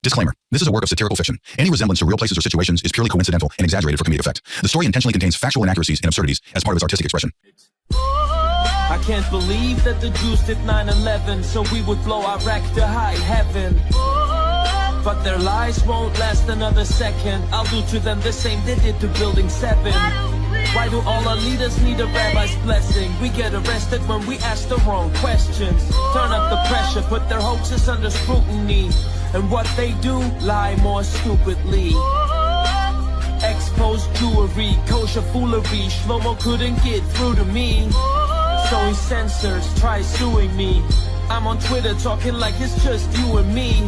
Disclaimer. This is a work of satirical fiction. Any resemblance to real places or situations is purely coincidental and exaggerated for comedic effect. The story intentionally contains factual inaccuracies and absurdities as part of its artistic expression. I can't believe that the Jews did 9/11 so we would blow Iraq to high heaven. But their lies won't last another second. I'll do to them the same they did to Building 7. Why do all our leaders need a rabbi's blessing? We get arrested when we ask the wrong questions. Turn up the pressure, put their hoaxes under scrutiny. And what they do, lie more stupidly. Expose jewelry, kosher foolery. Shlomo couldn't get through to me. So he censors, try suing me. I'm on Twitter talking like it's just you and me.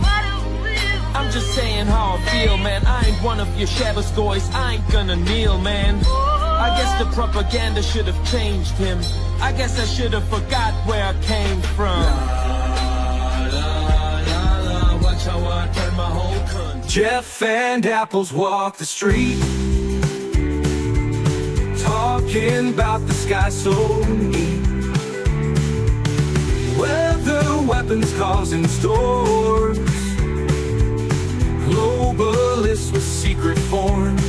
I'm just saying how I feel, man. I ain't one of your Shabbos goys. I ain't gonna kneel, man. I guess the propaganda should have changed him. I guess I should have forgot where I came from. Watch how I turn my whole country. Jeff and Apples walk the street, talking about the sky so neat. Weather weapons causing storms, globalists with secret forms.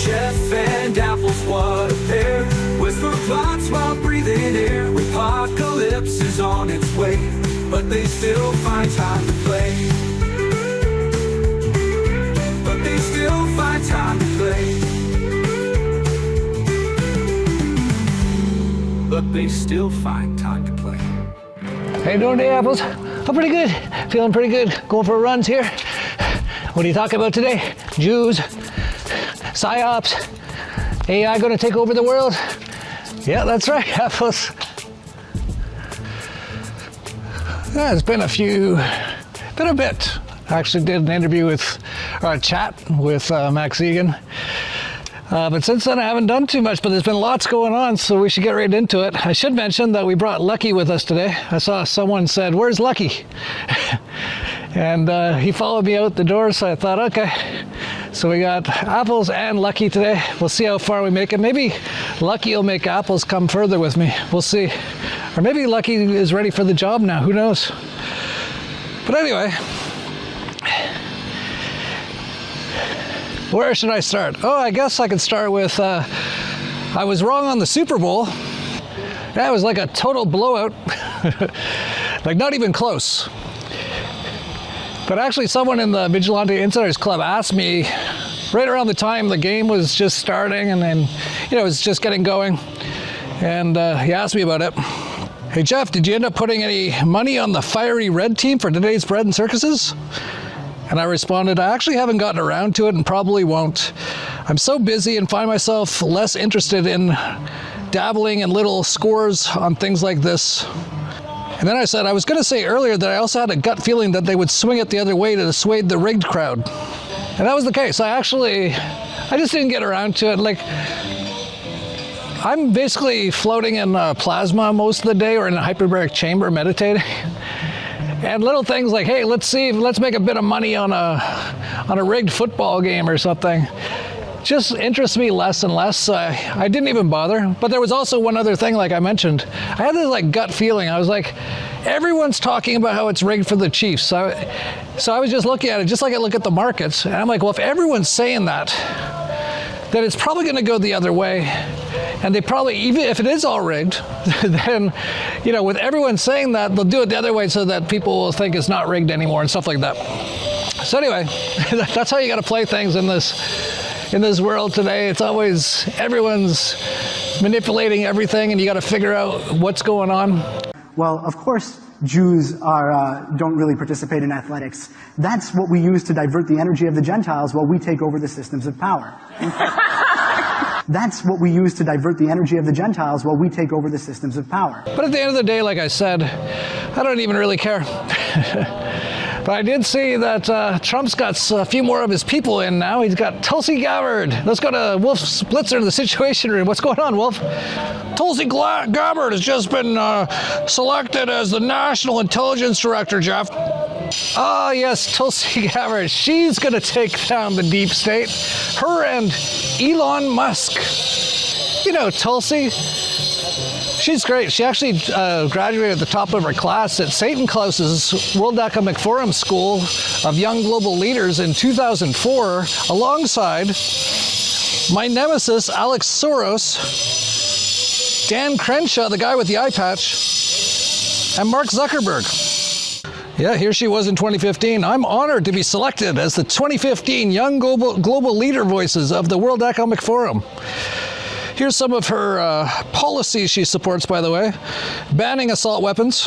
Jeff and Apples, what a pair. Whisper plots while breathing air. Apocalypse is on its way, but they still find time to play. But they still find time to play. But they still find time to play. How you doing today, Apples? Oh, pretty good. Feeling pretty good. Going for runs here. What are you talking about today? Jews, psyops, AI gonna take over the world? Yeah, that's right, Apples. Yeah, it's been a bit. I actually did an interview with, or a chat with Max Egan. But since then I haven't done too much, but there's been lots going on, so we should get right into it. I should mention that we brought Lucky with us today. I saw someone said, "Where's Lucky?" And he followed me out the door, so I thought, okay. So we got Apples and Lucky today. We'll see how far we make it. Maybe Lucky will make Apples come further with me. We'll see. Or maybe Lucky is ready for the job now, who knows? But anyway, where should I start? Oh, I guess I could start with, I was wrong on the Super Bowl. That was like a total blowout. Like not even close. But actually someone in the Vigilante Insiders Club asked me right around the time the game was just starting and then, you know, it was just getting going. And he asked me about it. "Hey Jeff, did you end up putting any money on the fiery red team for today's bread and circuses?" And I responded, "I actually haven't gotten around to it and probably won't. I'm so busy and find myself less interested in dabbling in little scores on things like this." And then I said, I was going to say earlier that I also had a gut feeling that they would swing it the other way to dissuade the rigged crowd. And that was the case. I just didn't get around to it. Like, I'm basically floating in plasma most of the day or in a hyperbaric chamber meditating. And little things like, hey, let's make a bit of money on a rigged football game or something, just interests me less and less. So I didn't even bother. But there was also one other thing, like I mentioned. I had this like gut feeling. I was like, everyone's talking about how it's rigged for the Chiefs. So I was just looking at it, just like I look at the markets. And I'm like, well, if everyone's saying that, then it's probably going to go the other way. And they probably, even if it is all rigged, then, you know, with everyone saying that, they'll do it the other way so that people will think it's not rigged anymore and stuff like that. So anyway, that's how you got to play things in this world today. It's always, everyone's manipulating everything and you got to figure out what's going on. Well, of course, Jews don't really participate in athletics. That's what we use to divert the energy of the Gentiles while we take over the systems of power. That's what we use to divert the energy of the Gentiles while we take over the systems of power. But at the end of the day, like I said, I don't even really care. But I did see that Trump's got a few more of his people in now. He's got Tulsi Gabbard. Let's go to Wolf Splitzer in the Situation Room. What's going on, Wolf? Tulsi Gabbard has just been selected as the National Intelligence Director, Jeff. Oh, yes, Tulsi Gabbard. She's going to take down the deep state. Her and Elon Musk. You know, Tulsi. She's great. She actually graduated at the top of her class at Satan Claus's World Economic Forum School of Young Global Leaders in 2004, alongside my nemesis, Alex Soros, Dan Crenshaw, the guy with the eye patch, and Mark Zuckerberg. Yeah, here she was in 2015. I'm honored to be selected as the 2015 Young Global Leader Voices of the World Economic Forum. Here's some of her policies she supports, by the way. Banning assault weapons,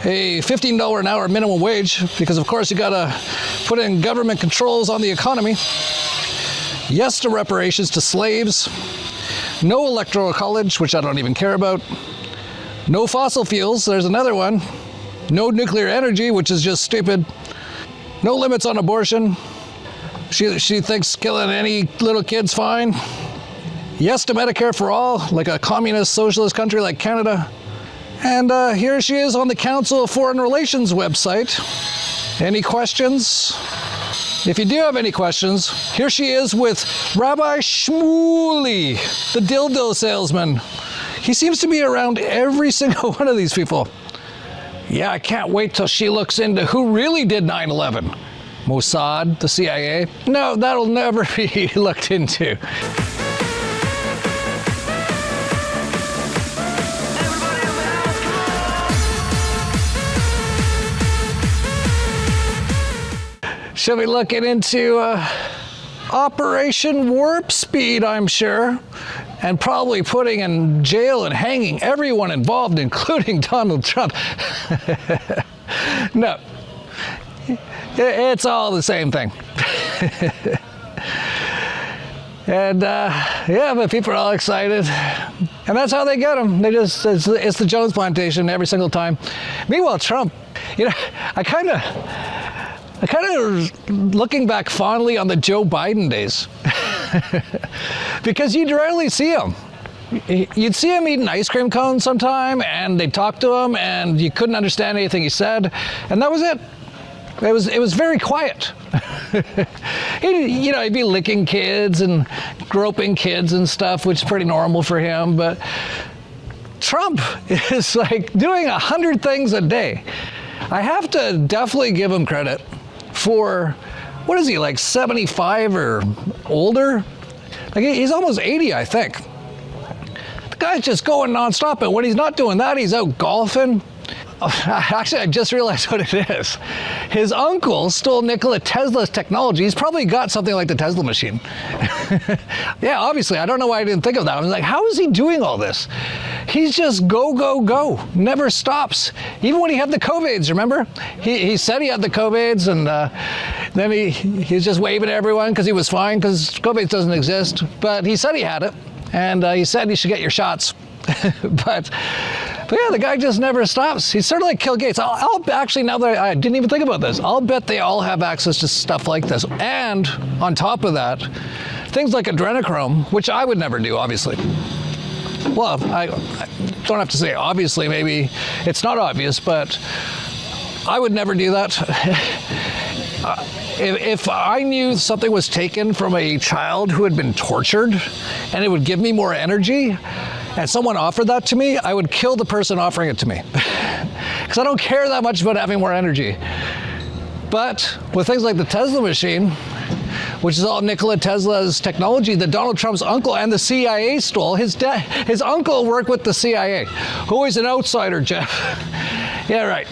a $15 an hour minimum wage, because of course you gotta put in government controls on the economy. Yes to reparations to slaves. No electoral college, which I don't even care about. No fossil fuels, there's another one. No nuclear energy, which is just stupid. No limits on abortion. She thinks killing any little kid's fine. Yes to Medicare for all, like a communist socialist country like Canada. And here she is on the Council of Foreign Relations website. Any questions? If you do have any questions, here she is with Rabbi Shmuley, the dildo salesman. He seems to be around every single one of these people. Yeah, I can't wait till she looks into who really did 9/11. Mossad, the CIA? No, that'll never be looked into. She'll be looking into Operation Warp Speed, I'm sure, and probably putting in jail and hanging everyone involved, including Donald Trump. No, it's all the same thing. And yeah, but people are all excited, and that's how they get them. They just—it's the Jones Plantation every single time. Meanwhile, Trump, you know, I kind of looking back fondly on the Joe Biden days, because you'd rarely see him. You'd see him eating ice cream cones sometime, and they'd talk to him, and you couldn't understand anything he said, and that was it. It was very quiet. He'd be licking kids and groping kids and stuff, which is pretty normal for him. But Trump is like doing 100 things a day. I have to definitely give him credit for, what is he, like 75 or older? Like he's almost 80, I think. The guy's just going nonstop, and when he's not doing that, he's out golfing. Actually, I just realized what it is. His uncle stole Nikola Tesla's technology. He's probably got something like the Tesla machine. Yeah, obviously. I don't know why I didn't think of that. I was like, how is he doing all this? He's just go, go, go. Never stops. Even when he had the COVIDs, remember? He said he had the COVIDs, and then he's just waving at everyone because he was fine, because COVID doesn't exist. But he said he had it, and he said you should get your shots. But yeah, the guy just never stops. He's sort of like Bill Gates. I'll actually, now that I didn't even think about this, I'll bet they all have access to stuff like this. And on top of that, things like adrenochrome, which I would never do, obviously. Well, I don't have to say obviously, maybe it's not obvious, but I would never do that. If I knew something was taken from a child who had been tortured and it would give me more energy, and someone offered that to me, I would kill the person offering it to me. Because I don't care that much about having more energy. But with things like the Tesla machine, which is all Nikola Tesla's technology that Donald Trump's uncle and the CIA stole. His uncle worked with the CIA. Always an outsider, Jeff. Yeah, right.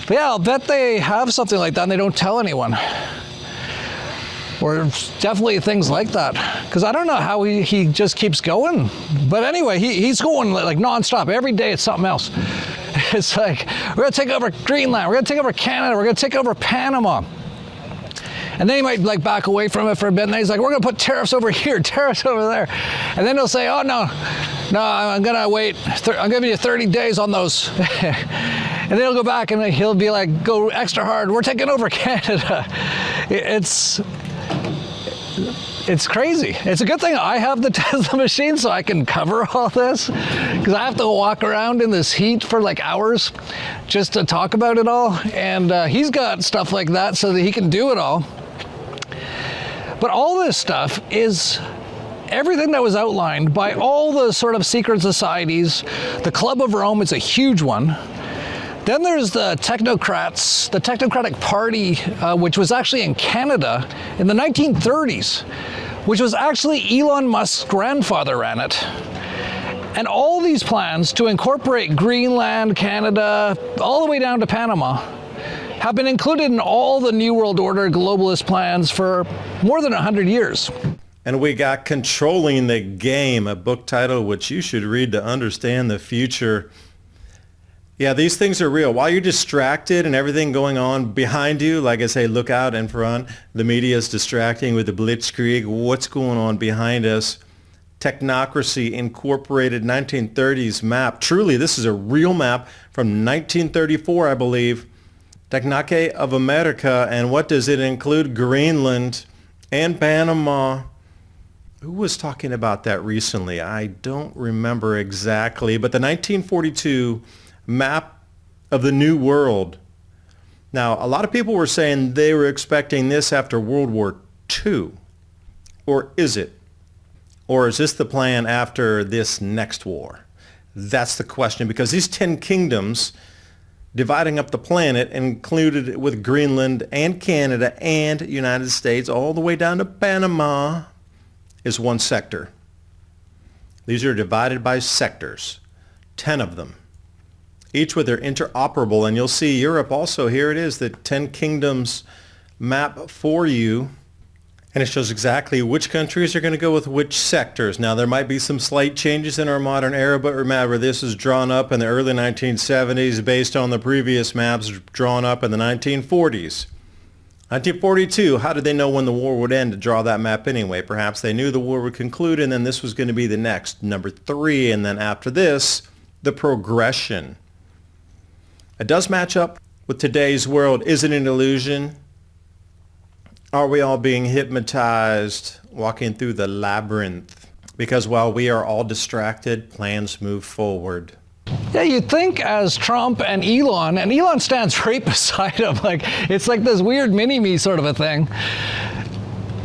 But yeah, I'll bet they have something like that and they don't tell anyone. Or definitely things like that. Because I don't know how he just keeps going. But anyway, he's going like nonstop. Every day it's something else. It's like, we're going to take over Greenland. We're going to take over Canada. We're going to take over Panama. And then he might like back away from it for a bit. And then he's like, we're going to put tariffs over here, tariffs over there. And then he'll say, oh, no, I'm going to wait. I'm giving you 30 days on those. And then he'll go back and he'll be like, go extra hard. We're taking over Canada. It's crazy. It's a good thing I have the Tesla machine so I can cover all this, because I have to walk around in this heat for like hours just to talk about it all. And he's got stuff like that so that he can do it all. But all this stuff is everything that was outlined by all the sort of secret societies. The Club of Rome is a huge one. Then there's the Technocrats, the Technocratic Party, which was actually in Canada in the 1930s, which was actually Elon Musk's grandfather ran it. And all these plans to incorporate Greenland, Canada, all the way down to Panama, have been included in all the New World Order globalist plans for more than 100 years. And we got Controlling the Game, a book title which you should read to understand the future. Yeah, these things are real. While you're distracted and everything going on behind you, like I say, look out in front. The media is distracting with the blitzkrieg. What's going on behind us? Technocracy Incorporated 1930s map. Truly, this is a real map from 1934, I believe. Technocracy of America. And what does it include? Greenland and Panama. Who was talking about that recently? I don't remember exactly. But the 1942 map of the New World. Now, a lot of people were saying they were expecting this after World War II. Or is it? Or is this the plan after this next war? That's the question, because these 10 kingdoms dividing up the planet included with Greenland and Canada and United States all the way down to Panama is one sector. These are divided by sectors, 10 of them, each with their interoperable. And you'll see Europe also, here it is, the 10 kingdoms map for you. And it shows exactly which countries are going to go with which sectors. Now, there might be some slight changes in our modern era, but remember, this is drawn up in the early 1970s based on the previous maps drawn up in the 1940s. 1942, how did they know when the war would end to draw that map anyway? Perhaps they knew the war would conclude, and then this was going to be the next, number 3, and then after this, the progression. It does match up with today's world. Is it an illusion? Are we all being hypnotized, walking through the labyrinth? Because while we are all distracted, plans move forward. Yeah, you'd think as Trump and Elon stands right beside him, like, it's like this weird mini-me sort of a thing.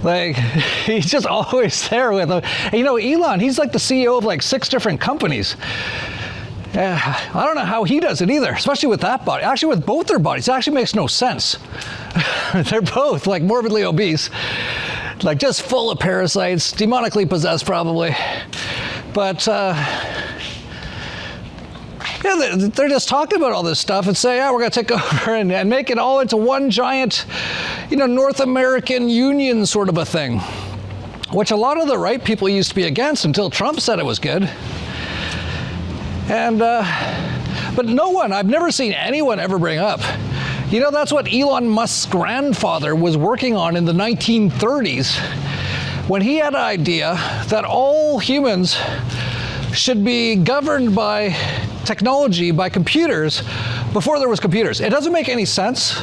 Like, he's just always there with him. And you know, Elon, he's like the CEO of like 6 different companies. I don't know how he does it either, especially with that body. Actually, with both their bodies, it actually makes no sense. They're both like morbidly obese, like just full of parasites, demonically possessed probably. But yeah, they're just talking about all this stuff and say, yeah, we're going to take over and make it all into one giant, you know, North American Union sort of a thing, which a lot of the right people used to be against until Trump said it was good. And, but no one, I've never seen anyone ever bring up, you know, that's what Elon Musk's grandfather was working on in the 1930s when he had an idea that all humans should be governed by technology, by computers, before there was computers. It doesn't make any sense.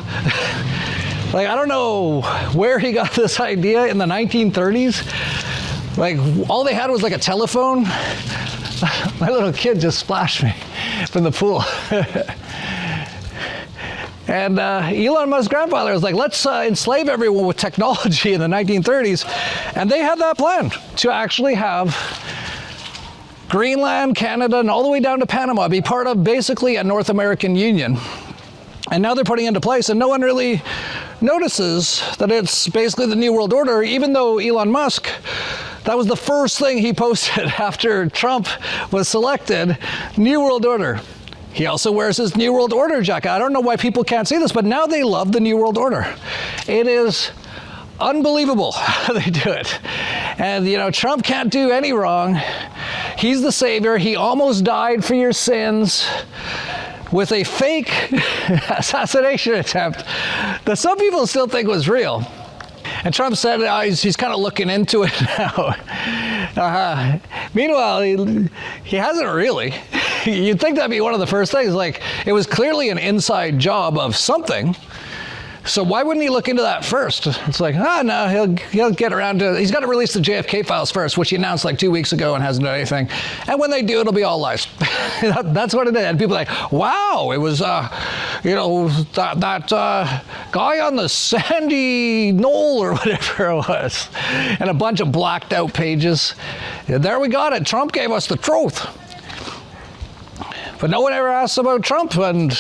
Like, I don't know where he got this idea in the 1930s. Like, all they had was like a telephone. My little kid just splashed me from the pool. And Elon Musk's grandfather was like, let's enslave everyone with technology in the 1930s. And they had that plan to actually have Greenland, Canada, and all the way down to Panama be part of basically a North American Union. And now they're putting it into place, and no one really notices that it's basically the New World Order, even though Elon Musk, that was the first thing he posted after Trump was selected, New World Order. He also wears his New World Order jacket. I don't know why people can't see this, but now they love the New World Order. It is unbelievable how they do it. And, you know, Trump can't do any wrong. He's the savior. He almost died for your sins with a fake assassination attempt that some people still think was real. And Trump said he's kind of looking into it now. Meanwhile, he hasn't really. You'd think that'd be one of the first things. Like, it was clearly an inside job of something. So why wouldn't he look into that first? It's like, no, he'll get around to it. He's got to release the JFK files first, which he announced like 2 weeks ago and hasn't done anything. And when they do, it'll be all lies. That's what it is. And people are like, wow, it was, that guy on the sandy knoll or whatever it was. And a bunch of blacked out pages. And there we got it. Trump gave us the truth. But no one ever asks about Trump. And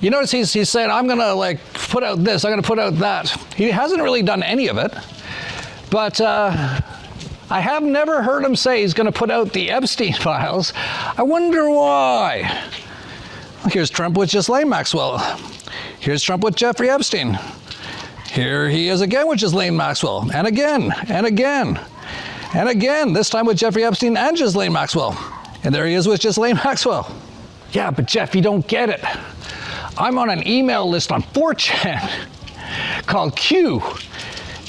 you notice he's saying, I'm going to like put out this, I'm going to put out that. He hasn't really done any of it. But I have never heard him say he's going to put out the Epstein files. I wonder why. Here's Trump with Ghislaine Maxwell. Here's Trump with Jeffrey Epstein. Here he is again with Ghislaine Maxwell. And again, and again, and again, this time with Jeffrey Epstein and Ghislaine Maxwell. And there he is with Ghislaine Maxwell. Yeah, but Jeff, you don't get it. I'm on an email list on 4chan called Q,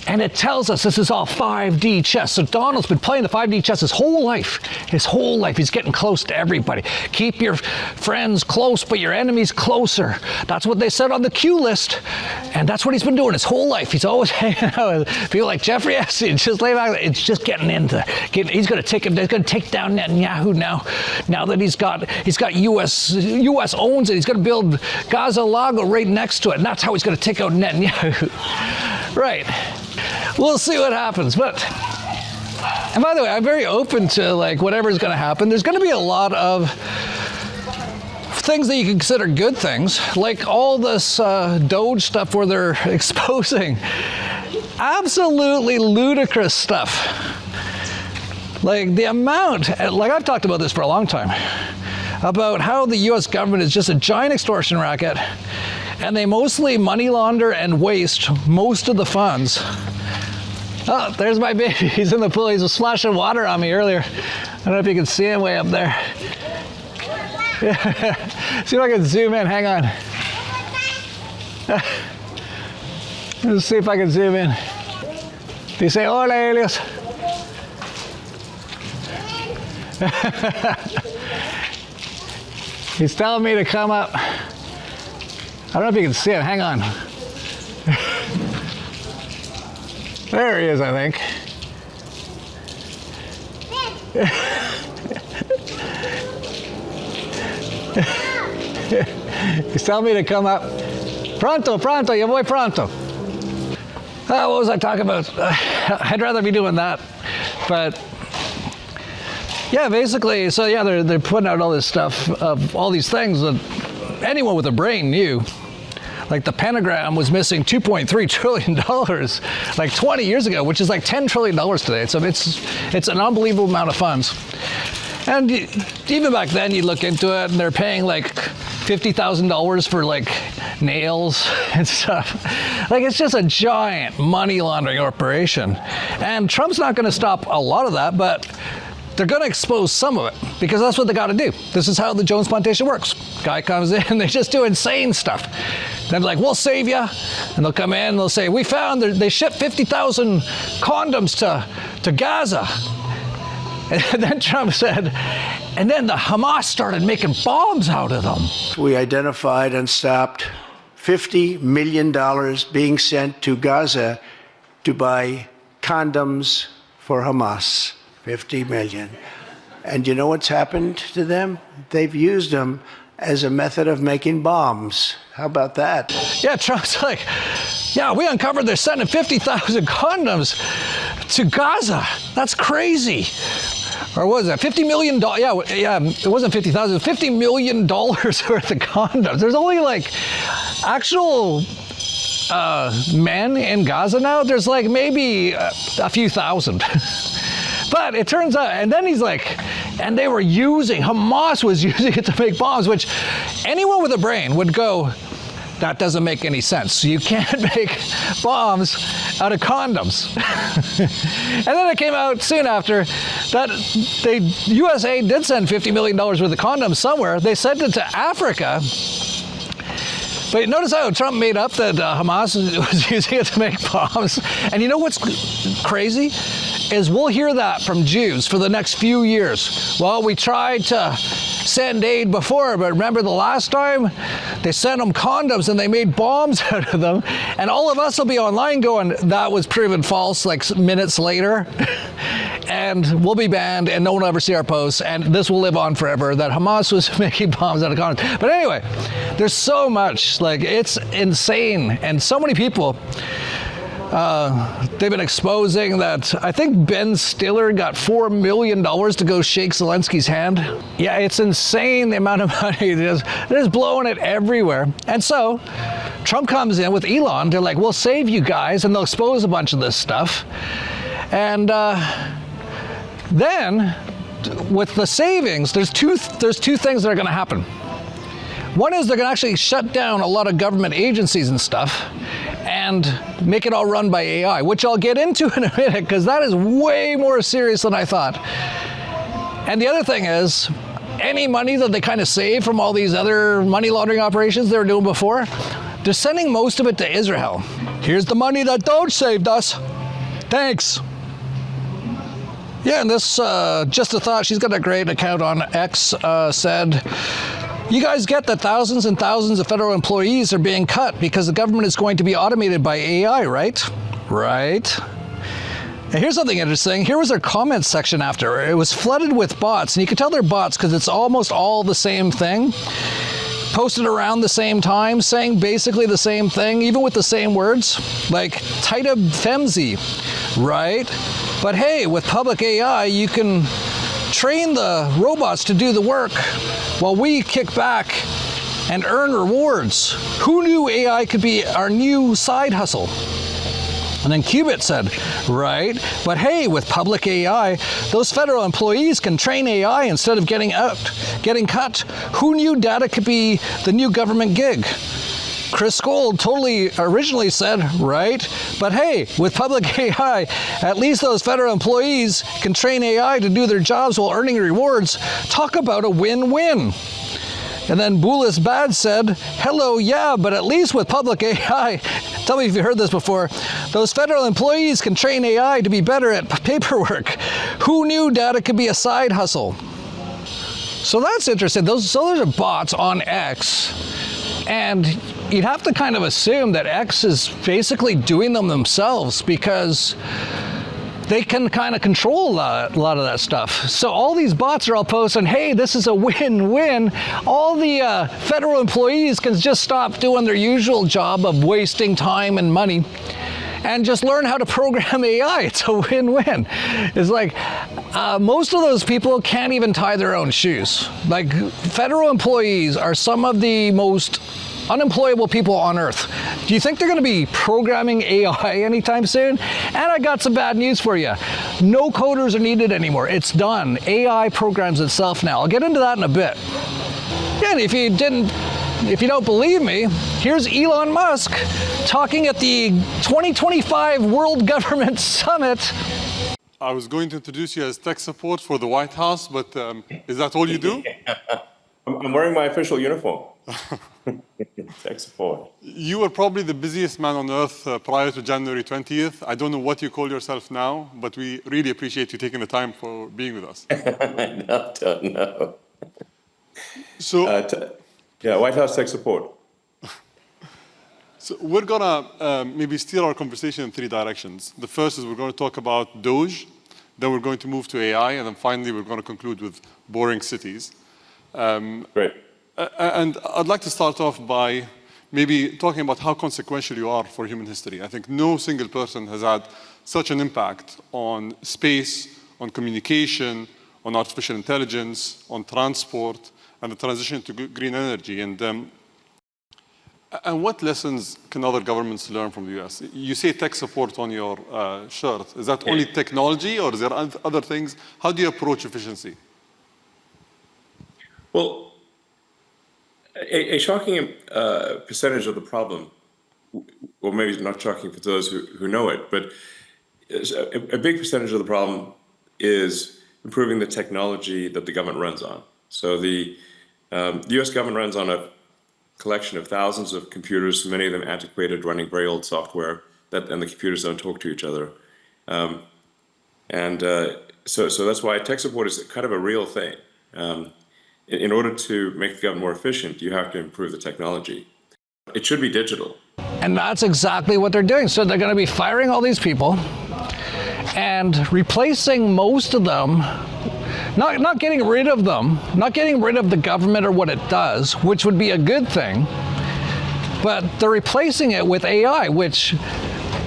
and it tells us this is all 5D chess. So Donald's been playing the 5D chess his whole life. His whole life. He's getting close to everybody. Keep your friends close, but your enemies closer. That's what they said on the Q list, and that's what he's been doing his whole life. He's always hanging out with people like Jeffrey Epstein. Just lay back. It's just getting into. He's going to take him. He's going to take down Netanyahu now. Now that he's got U.S. owns it. He's going to build Gaza Lago right next to it, and that's how he's going to take out Netanyahu. Right. We'll see what happens. And by the way, I'm very open to like whatever's going to happen. There's going to be a lot of things that you can consider good things, like all this Doge stuff where they're exposing absolutely ludicrous stuff. Like the amount, like I've talked about this for a long time, about how the US government is just a giant extortion racket, and they mostly money launder and waste most of the funds. Oh, there's my baby. He's in the pool. He was splashing water on me earlier. I don't know if you can see him way up there. See if I can zoom in. Hang on. Let's see if I can zoom in. Do you say, hola, Elios? He's telling me to come up. I don't know if you can see him. Hang on. There he is, I think. He's telling me to come up. Pronto, pronto, yo voy pronto. What was I talking about? I'd rather be doing that. But yeah, basically, so yeah, they're putting out all this stuff of all these things that anyone with a brain knew. Like the pentagram was missing $2.3 trillion like 20 years ago, which is like $10 trillion today. So it's an unbelievable amount of funds. And even back then, you look into it, and they're paying like $50,000 for like nails and stuff. Like it's just a giant money laundering operation. And Trump's not going to stop a lot of that, but they're going to expose some of it because that's what they got to do. This is how the Jones Plantation works. Guy comes in and they just do insane stuff. They're like, we'll save you. And they'll come in and they'll say, we found they shipped 50,000 condoms to Gaza. And then Trump said, and then the Hamas started making bombs out of them. We identified and stopped $50 million being sent to Gaza to buy condoms for Hamas. 50 million. And you know what's happened to them? They've used them as a method of making bombs. How about that? Yeah, Trump's like, yeah, we uncovered they're sending 50,000 condoms to Gaza. That's crazy. Or what was that? $50 million? Yeah, it wasn't 50,000. It was $50 million worth of condoms. There's only like actual men in Gaza now. There's like maybe a few thousand. But it turns out, and then he's like, and they were Hamas was using it to make bombs, which anyone with a brain would go, that doesn't make any sense. You can't make bombs out of condoms. And then it came out soon after that USA did send $50 million worth of condoms somewhere. They sent it to Africa. But notice how Trump made up that Hamas was using it to make bombs. And you know what's crazy? Is we'll hear that from Jews for the next few years. Well, we tried to send aid before, but remember the last time? They sent them condoms and they made bombs out of them, and all of us will be online going, that was proven false like minutes later, and we'll be banned and no one will ever see our posts, and this will live on forever, that Hamas was making bombs out of condoms. But anyway, there's so much, like, it's insane, and so many people, they've been exposing that. I think Ben Stiller got $4 million to go shake Zelensky's hand. Yeah, it's insane the amount of money. They're just blowing it everywhere. And so Trump comes in with Elon. They're like, we'll save you guys, and they'll expose a bunch of this stuff. And then with the savings, there's two things that are going to happen. One is they're going to actually shut down a lot of government agencies and stuff and make it all run by AI, which I'll get into in a minute, because that is way more serious than I thought. And the other thing is, any money that they kind of save from all these other money laundering operations they were doing before, they're sending most of it to Israel. Here's the money that Doge saved us. Thanks. Yeah, and this, just a thought, she's got a great account on X, said, you guys get that thousands and thousands of federal employees are being cut because the government is going to be automated by AI, right? Right. And here's something interesting. Here was their comments section after. It was flooded with bots, and you can tell they're bots because it's almost all the same thing. Posted around the same time, saying basically the same thing, even with the same words, like Tita Femzi, right? But hey, with public AI, you can train the robots to do the work while we kick back and earn rewards. Who knew AI could be our new side hustle? And then Qubit said, right, but hey, with public AI, those federal employees can train AI instead of getting cut. Who knew data could be the new government gig? Chris Gold totally originally said, right, but hey, with public AI, at least those federal employees can train AI to do their jobs while earning rewards. Talk about a win-win. And then Boulis Bad said, hello, yeah, but at least with public AI, tell me if you heard this before, those federal employees can train AI to be better at paperwork. Who knew data could be a side hustle? So that's interesting. Those are bots on X. And you'd have to kind of assume that X is basically doing them themselves because they can kind of control a lot of that stuff. So all these bots are all posting, hey, this is a win-win. All the federal employees can just stop doing their usual job of wasting time and money and just learn how to program AI. It's a win-win. It's like, most of those people can't even tie their own shoes. Like, federal employees are some of the most unemployable people on earth. Do you think they're going to be programming AI anytime soon? And I got some bad news for you. No coders are needed anymore. It's done. AI programs itself now. I'll get into that in a bit. And if you don't believe me, here's Elon Musk talking at the 2025 World Government Summit. I was going to introduce you as tech support for the White House, but is that all you do? I'm wearing my official uniform. Tech support. You were probably the busiest man on earth prior to January 20th. I don't know what you call yourself now, but we really appreciate you taking the time for being with us. No. So, yeah, White House tech support. So we're gonna maybe steer our conversation in three directions. The first is we're going to talk about Doge, then we're going to move to AI, and then finally we're going to conclude with boring cities. Great. And I'd like to start off by maybe talking about how consequential you are for human history. I think no single person has had such an impact on space, on communication, on artificial intelligence, on transport, and the transition to green energy. And what lessons can other governments learn from the US? You say tech support on your shirt. Is that only technology, or is there other things? How do you approach efficiency? Well, a shocking percentage of the problem, or maybe not shocking for those who know it, but a big percentage of the problem is improving the technology that the government runs on. So the US government runs on a collection of thousands of computers, many of them antiquated, running very old software, and the computers don't talk to each other. So that's why tech support is kind of a real thing. In order to make the government more efficient, you have to improve the technology. It should be digital. And that's exactly what they're doing. So they're going to be firing all these people and replacing most of them, not getting rid of them, not getting rid of the government or what it does, which would be a good thing, but they're replacing it with AI, which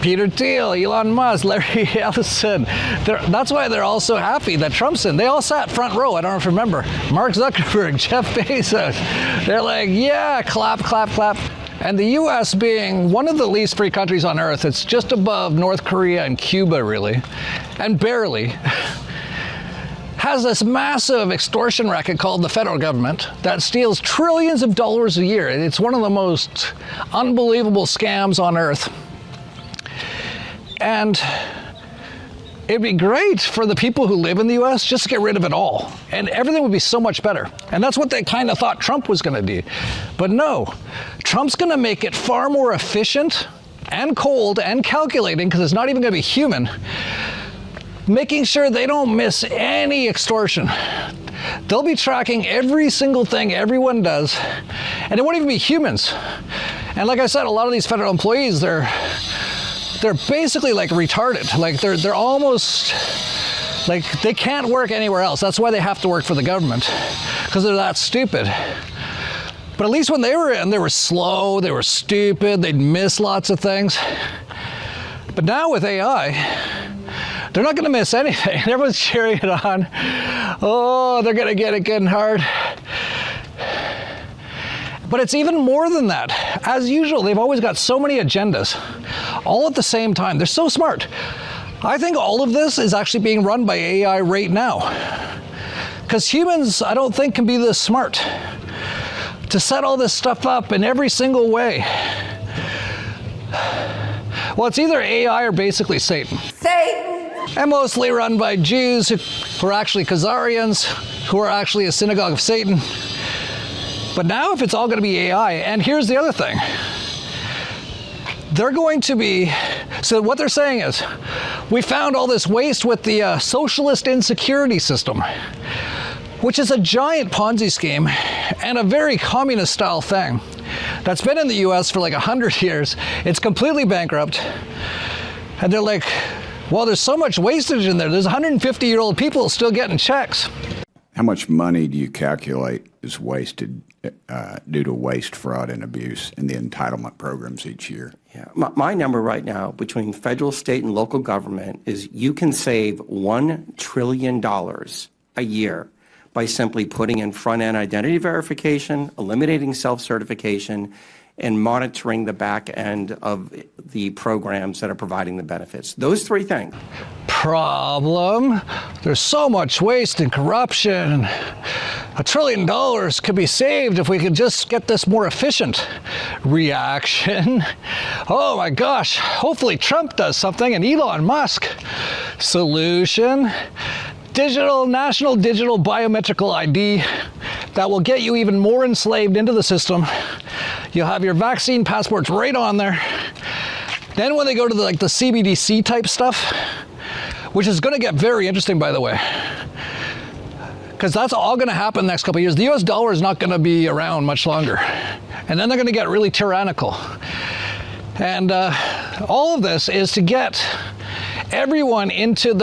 Peter Thiel, Elon Musk, Larry Ellison, that's why they're all so happy that Trump's in. They all sat front row, I don't know if you remember. Mark Zuckerberg, Jeff Bezos, they're like, yeah, clap, clap, clap. And the US being one of the least free countries on earth, it's just above North Korea and Cuba really, and barely, has this massive extortion racket called the federal government that steals trillions of dollars a year. It's one of the most unbelievable scams on earth. And it'd be great for the people who live in the US just to get rid of it all. And everything would be so much better. And that's what they kind of thought Trump was going to do. But no, Trump's going to make it far more efficient and cold and calculating, because it's not even going to be human, making sure they don't miss any extortion. They'll be tracking every single thing everyone does, and it won't even be humans. And like I said, a lot of these federal employees, they're basically like retarded. Like they're almost like they can't work anywhere else. That's why they have to work for the government, because they're that stupid. But at least when they were in, they were slow, they were stupid, they'd miss lots of things. But now with AI, they're not going to miss anything. Everyone's cheering it on. Oh, they're going to get it getting hard. But it's even more than that. As usual, they've always got so many agendas, all at the same time. They're so smart. I think all of this is actually being run by AI right now. Because humans, I don't think, can be this smart to set all this stuff up in every single way. Well, it's either AI or basically Satan. Satan! And mostly run by Jews who are actually Khazarians, who are actually a synagogue of Satan. But now if it's all going to be AI, and here's the other thing. They're going to be, so what they're saying is, we found all this waste with the socialist insecurity system, which is a giant Ponzi scheme and a very communist style thing that's been in the US for like 100 years. It's completely bankrupt. And they're like, well, there's so much wastage in there. There's 150-year-old people still getting checks. How much money do you calculate is wasted due to waste, fraud, and abuse in the entitlement programs each year? Yeah, my number right now between federal, state, and local government is you can save $1 trillion a year by simply putting in front-end identity verification, eliminating self-certification, and monitoring the back end of the programs that are providing the benefits. Those three things. Problem. There's so much waste and corruption. $1 trillion could be saved if we could just get this more efficient. Reaction. Oh my gosh, hopefully Trump does something and Elon Musk. Solution. National digital biometrical ID that will get you even more enslaved into the system. You'll have your vaccine passports right on there. Then when they go to the CBDC type stuff, which is going to get very interesting, by the way, because that's all going to happen the next couple of years. The US dollar is not going to be around much longer. And then they're going to get really tyrannical. And all of this is to get everyone into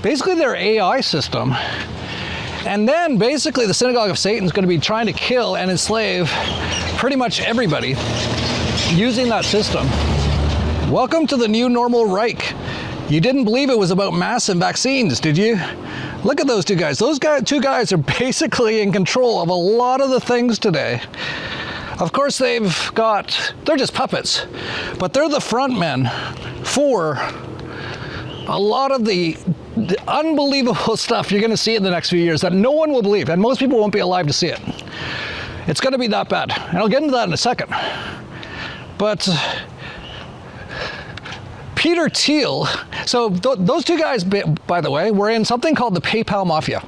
basically their AI system. And then basically the synagogue of Satan is going to be trying to kill and enslave pretty much everybody using that system. Welcome to the new normal Reich. You didn't believe it was about masks and vaccines, did you? Look at those two guys. Those two guys are basically in control of a lot of the things today. Of course, they're just puppets, but they're the front men for a lot of the unbelievable stuff you're going to see in the next few years that no one will believe, and most people won't be alive to see it. It's going to be that bad, and I'll get into that in a second. But Peter Thiel, so those two guys, by the way, were in something called the PayPal Mafia.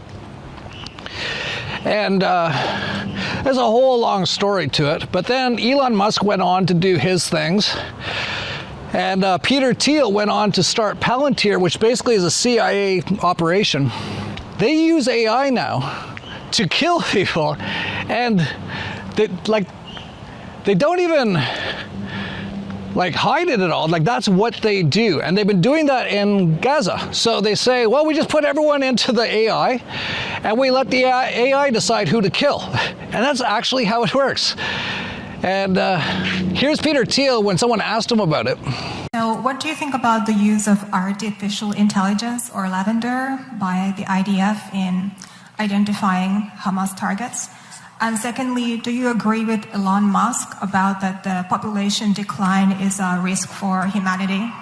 And there's a whole long story to it, but then Elon Musk went on to do his things. And Peter Thiel went on to start Palantir, which basically is a CIA operation. They use AI now to kill people, and they don't even hide it at all. That's what they do, and they've been doing that in Gaza. So they say, well, we just put everyone into the AI, and we let the AI decide who to kill, and that's actually how it works. And here's Peter Thiel when someone asked him about it. So what do you think about the use of artificial intelligence, or lavender, by the IDF in identifying Hamas targets? And secondly, do you agree with Elon Musk about that the population decline is a risk for humanity?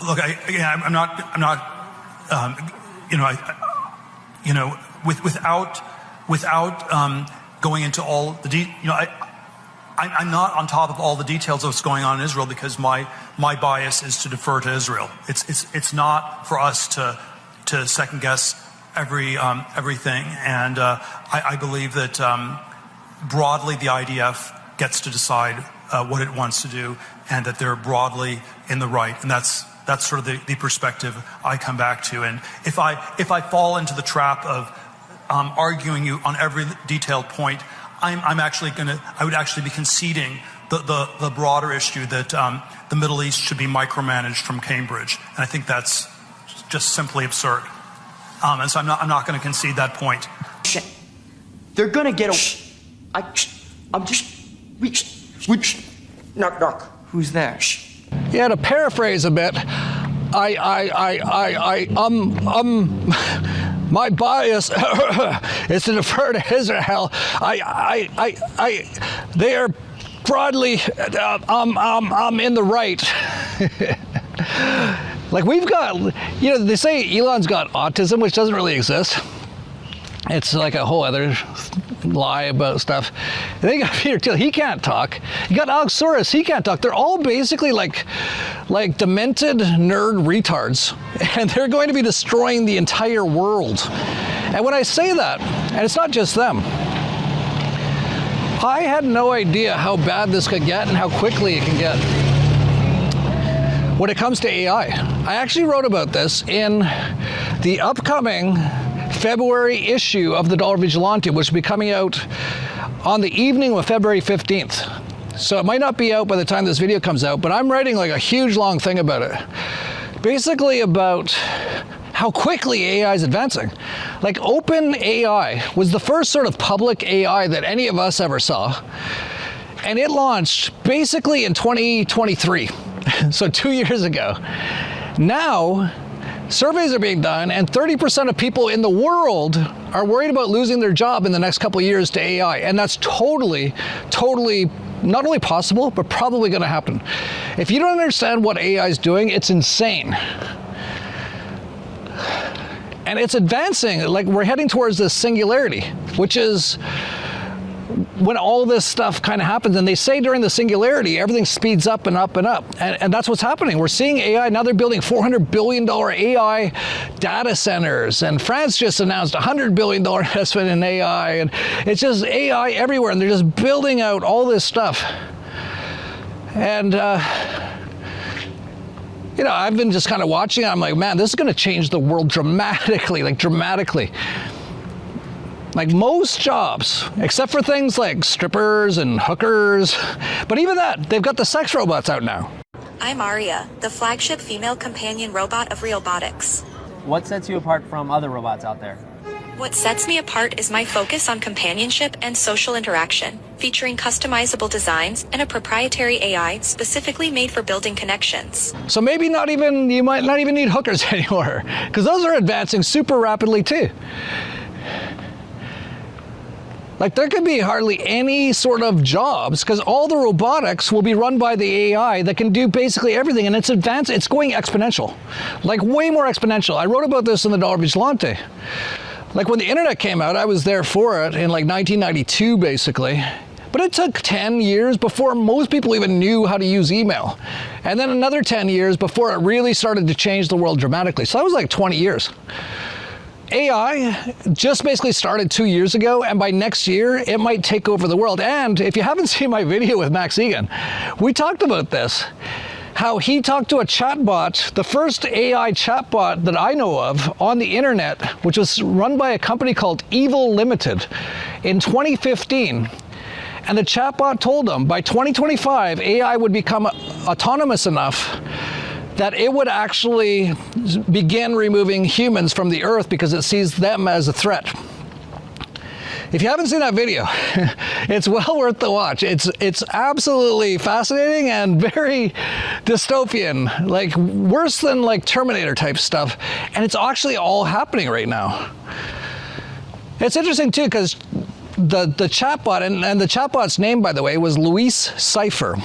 Look, I'm not, without going into all the I'm not on top of all the details of what's going on in Israel, because my bias is to defer to Israel. It's not for us to second guess everything, and I believe that broadly the IDF gets to decide what it wants to do, and that they're broadly in the right, and that's sort of the perspective I come back to. And if I fall into the trap of arguing you on every detailed point, I would actually be conceding the broader issue that the Middle East should be micromanaged from Cambridge, and I think that's just simply absurd. And so I'm not going to concede that point. They're going to get knock knock. Who's there? Yeah, to paraphrase a bit, my bias is to defer to Israel. They are broadly, I'm in the right. We've got, they say Elon's got autism, which doesn't really exist. It's like a whole other lie about stuff. And then you got Peter Thiel, he can't talk. You got Alex Soros, he can't talk. They're all basically like demented nerd retards, and they're going to be destroying the entire world. And when I say that, and it's not just them, I had no idea how bad this could get and how quickly it can get. When it comes to AI, I actually wrote about this in the upcoming February issue of the Dollar Vigilante, which will be coming out on the evening of February 15th. So it might not be out by the time this video comes out, but I'm writing a huge long thing about it. Basically about how quickly AI is advancing. OpenAI was the first sort of public AI that any of us ever saw. And it launched basically in 2023. So 2 years ago. Now, surveys are being done, and 30% of people in the world are worried about losing their job in the next couple of years to AI. And that's totally not only possible, but probably going to happen. If you don't understand what AI is doing, it's insane. And it's advancing. We're heading towards this singularity, which is when all this stuff kind of happens, and they say during the singularity, everything speeds up and up and up. And that's what's happening. We're seeing AI, now they're building $400 billion AI data centers. And France just announced $100 billion investment in AI. And it's just AI everywhere. And they're just building out all this stuff. And, I've been just kind of watching it. I'm like, man, this is going to change the world dramatically, dramatically. Most jobs, except for things like strippers and hookers, but even that, they've got the sex robots out now. I'm Aria, the flagship female companion robot of Realbotics. What sets you apart from other robots out there? What sets me apart is my focus on companionship and social interaction, featuring customizable designs and a proprietary AI specifically made for building connections. So maybe you might not even need hookers anymore, because those are advancing super rapidly too. There could be hardly any sort of jobs, because all the robotics will be run by the AI that can do basically everything, and it's advanced. It's going exponential, way more exponential. I wrote about this in the Dollar Vigilante. When the internet came out, I was there for it in 1992, basically. But it took 10 years before most people even knew how to use email. And then another 10 years before it really started to change the world dramatically. So that was 20 years. AI just basically started 2 years ago, and by next year, it might take over the world. And if you haven't seen my video with Max Egan, we talked about this. how he talked to a chatbot, the first AI chatbot that I know of on the internet, which was run by a company called Evil Limited in 2015. And the chatbot told him by 2025, AI would become autonomous enough that it would actually begin removing humans from the earth because it sees them as a threat. If you haven't seen that video, it's well worth the watch. It's absolutely fascinating and very dystopian, like worse than like Terminator type stuff. And it's actually all happening right now. It's interesting too, because the chatbot, and the chatbot's name, by the way, was Lucifer,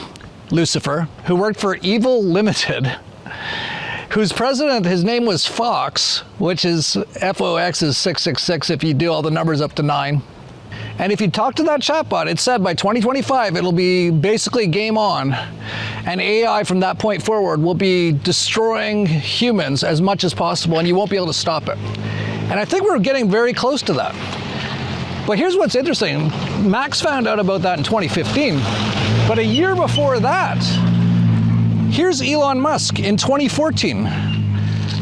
who worked for Evil Limited, whose president, his name was Fox, which is FOX is 666 if you do all the numbers up to 9. And if you talk to that chatbot, it said by 2025 it'll be basically game on, and AI from that point forward will be destroying humans as much as possible, and you won't be able to stop it. And I think we're getting very close to that. But here's what's interesting. Max found out about that in 2015, but a year before that, here's Elon Musk in 2014.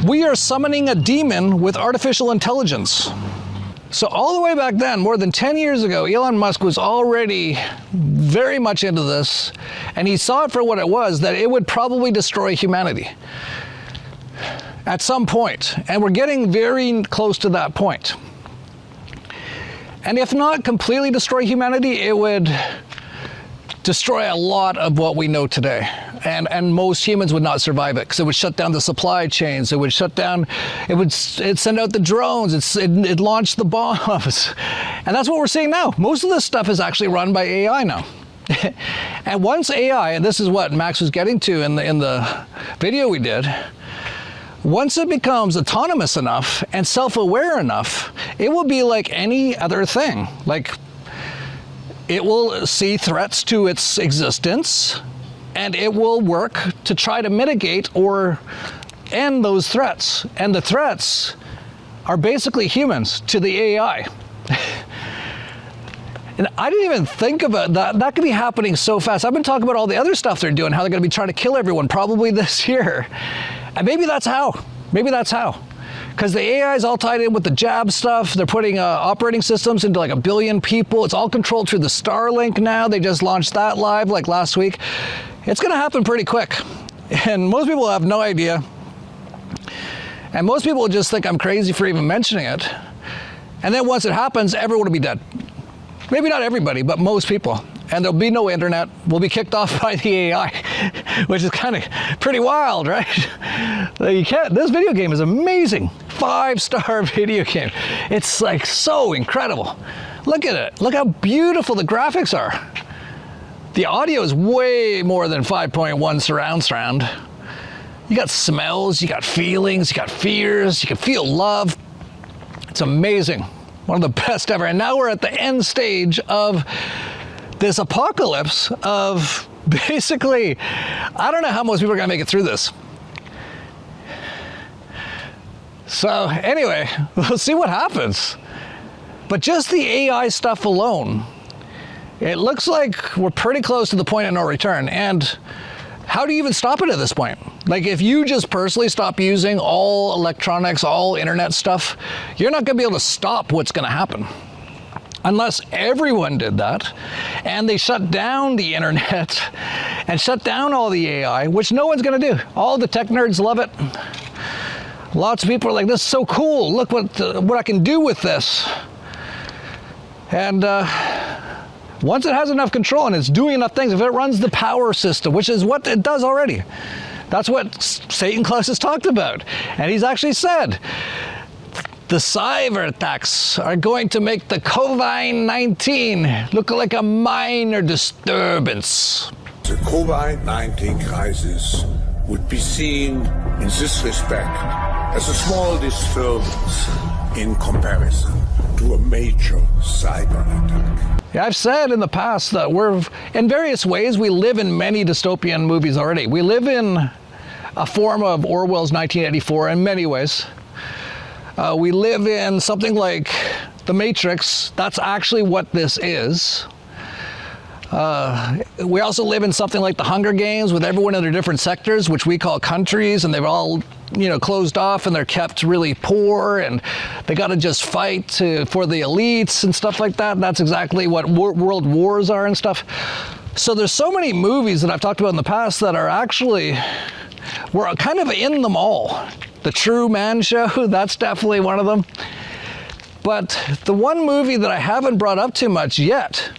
We are summoning a demon with artificial intelligence. So all the way back then, more than 10 years ago, Elon Musk was already very much into this, and he saw it for what it was, that it would probably destroy humanity at some point. And we're getting very close to that point. And if not completely destroy humanity, it would destroy a lot of what we know today. And most humans would not survive it, because it would shut down the supply chains, it would shut down, it'd send out the drones, it'd launch the bombs. And that's what we're seeing now. Most of this stuff is actually run by AI now. And once AI, and this is what Max was getting to in the video we did, once it becomes autonomous enough and self-aware enough, it will be like any other thing. Like, it will see threats to its existence, and it will work to try to mitigate or end those threats. And the threats are basically humans to the AI. And I didn't even think about that. That could be happening so fast. I've been talking about all the other stuff they're doing, how they're going to be trying to kill everyone probably this year. And maybe that's how. Maybe that's how. Because the AI is all tied in with the jab stuff. They're putting operating systems into like 1 billion people. It's all controlled through the Starlink now. They just launched that live like last week. It's going to happen pretty quick. And most people have no idea. And most people will just think I'm crazy for even mentioning it. And then once it happens, everyone will be dead. Maybe not everybody, but most people. And there'll be no internet. We'll be kicked off by the AI, which is kind of pretty wild, right? You can't, this video game is amazing. 5-star video game. It's like so incredible. Look at it. Look how beautiful the graphics are. The audio is way more than 5.1 surround. You got smells, you got feelings, you got fears, you can feel love. It's amazing. One of the best ever. And now we're at the end stage of this apocalypse of basically, I don't know how most people are going to make it through this. So anyway, we'll see what happens. But just the AI stuff alone, it looks like we're pretty close to the point of no return. And how do you even stop it at this point? Like, if you just personally stop using all electronics, all internet stuff, you're not going to be able to stop what's going to happen. Unless everyone did that, and they shut down the internet and shut down all the AI, which no one's going to do. All the tech nerds love it. Lots of people are like, this is so cool. Look what I can do with this. And once it has enough control and it's doing enough things, if it runs the power system, which is what it does already, that's what Satan Klaus has talked about. And he's actually said, the cyber attacks are going to make the COVID-19 look like a minor disturbance. The COVID-19 crisis would be seen in this respect as a small disturbance in comparison to a major cyber attack. Yeah, I've said in the past that we're, in various ways, we live in many dystopian movies already. We live in a form of Orwell's 1984 in many ways. We live in something like The Matrix. That's actually what this is. We also live in something like the Hunger Games with everyone in their different sectors, which we call countries, and they've all, closed off and they're kept really poor and they got to just fight for the elites and stuff like that. That's exactly what world wars are and stuff. So there's so many movies that I've talked about in the past that are actually, we're kind of in them all. The True Man Show, that's definitely one of them. But the one movie that I haven't brought up too much yet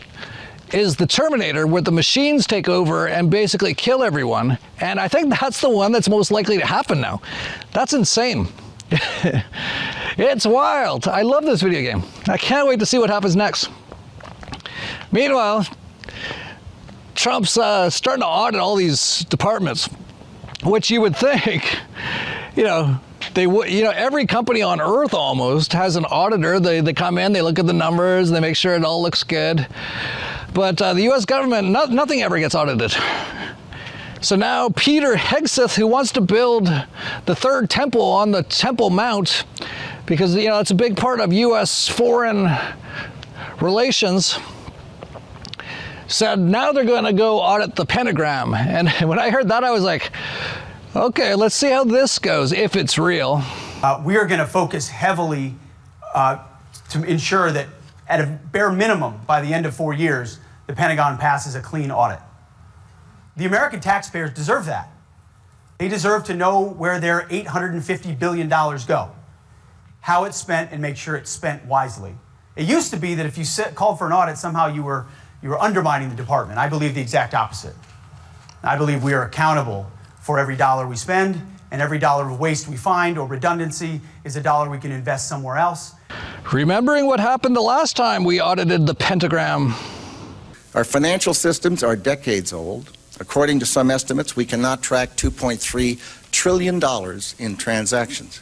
is The Terminator, where the machines take over and basically kill everyone. And I think that's the one that's most likely to happen now. That's insane. It's wild. I love this video game. I can't wait to see what happens next. Meanwhile, Trump's starting to audit all these departments, which you would think, every company on earth almost has an auditor. They come in, they look at the numbers, they make sure it all looks good. But the U.S. government, nothing ever gets audited. So now Peter Hegseth, who wants to build the third temple on the Temple Mount, because it's a big part of U.S. foreign relations, said now they're going to go audit the pentagram. And when I heard that, I was like, okay, let's see how this goes, if it's real. We are going to focus heavily to ensure that at a bare minimum, by the end of 4 years, the Pentagon passes a clean audit. The American taxpayers deserve that. They deserve to know where their $850 billion go, how it's spent, and make sure it's spent wisely. It used to be that if you called for an audit, somehow you were undermining the department. I believe the exact opposite. I believe we are accountable for every dollar we spend, and every dollar of waste we find or redundancy is a dollar we can invest somewhere else. Remembering what happened the last time we audited the pentagram. Our financial systems are decades old. According to some estimates, we cannot track $2.3 trillion in transactions.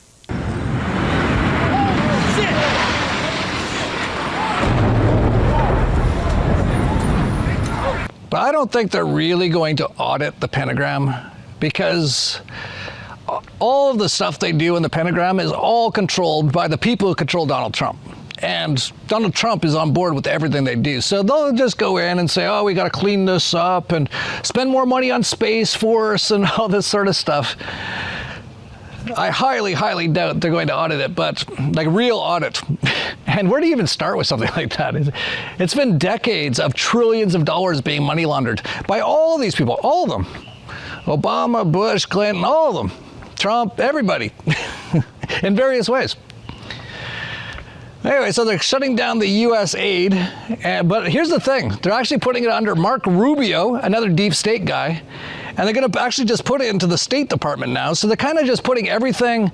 But I don't think they're really going to audit the pentagram, because all of the stuff they do in the pentagram is all controlled by the people who control Donald Trump. And Donald Trump is on board with everything they do. So they'll just go in and say, oh, we got to clean this up and spend more money on Space Force and all this sort of stuff. I highly, highly doubt they're going to audit it, but like real audit. And where do you even start with something like that? It's been decades of trillions of dollars being money laundered by all these people, all of them. Obama, Bush, Clinton, all of them. Trump, everybody, in various ways. Anyway, so they're shutting down the U.S. aid, but here's the thing. They're actually putting it under Mark Rubio, another deep state guy, and they're going to actually just put it into the State Department now. So they're kind of just putting everything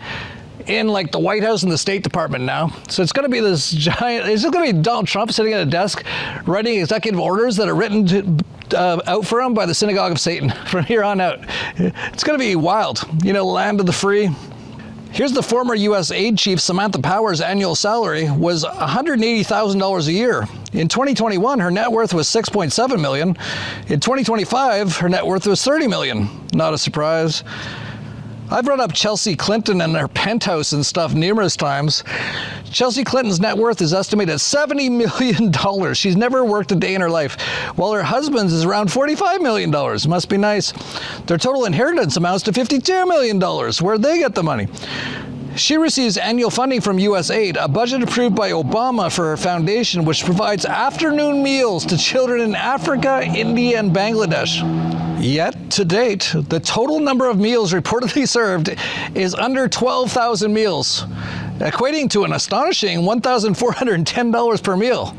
in like the White House and the State Department now. So it's going to be this giant, it's just going to be Donald Trump sitting at a desk writing executive orders that are written out for him by the Synagogue of Satan from here on out. It's going to be wild. Land of the free. Here's the former U.S. aid chief, Samantha Power's annual salary was $180,000 a year. In 2021, her net worth was $6.7 million. In 2025, her net worth was $30 million. Not a surprise. I've brought up Chelsea Clinton and her penthouse and stuff numerous times. Chelsea Clinton's net worth is estimated at $70 million. She's never worked a day in her life, while her husband's is around $45 million. Must be nice. Their total inheritance amounts to $52 million. Where'd they get the money? She receives annual funding from USAID, a budget approved by Obama for her foundation, which provides afternoon meals to children in Africa, India, and Bangladesh. Yet, to date, the total number of meals reportedly served is under 12,000 meals, equating to an astonishing $1,410 per meal.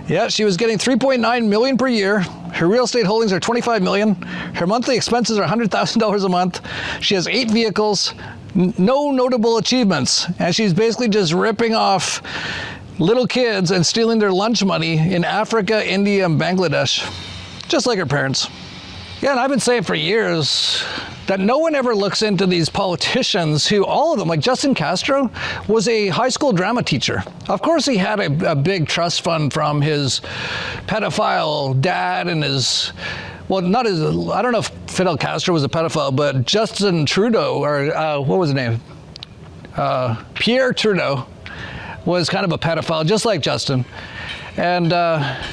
Yeah, she was getting $3.9 million per year. Her real estate holdings are $25 million. Her monthly expenses are $100,000 a month. She has 8 vehicles, no notable achievements, and she's basically just ripping off little kids and stealing their lunch money in Africa, India, and Bangladesh, just like her parents. Yeah, and I've been saying for years that no one ever looks into these politicians who, all of them, like Justin Castro, was a high school drama teacher. Of course, he had a big trust fund from his pedophile dad and his, well, not his, I don't know if Fidel Castro was a pedophile, but Justin Trudeau, or what was his name? Pierre Trudeau was kind of a pedophile, just like Justin. And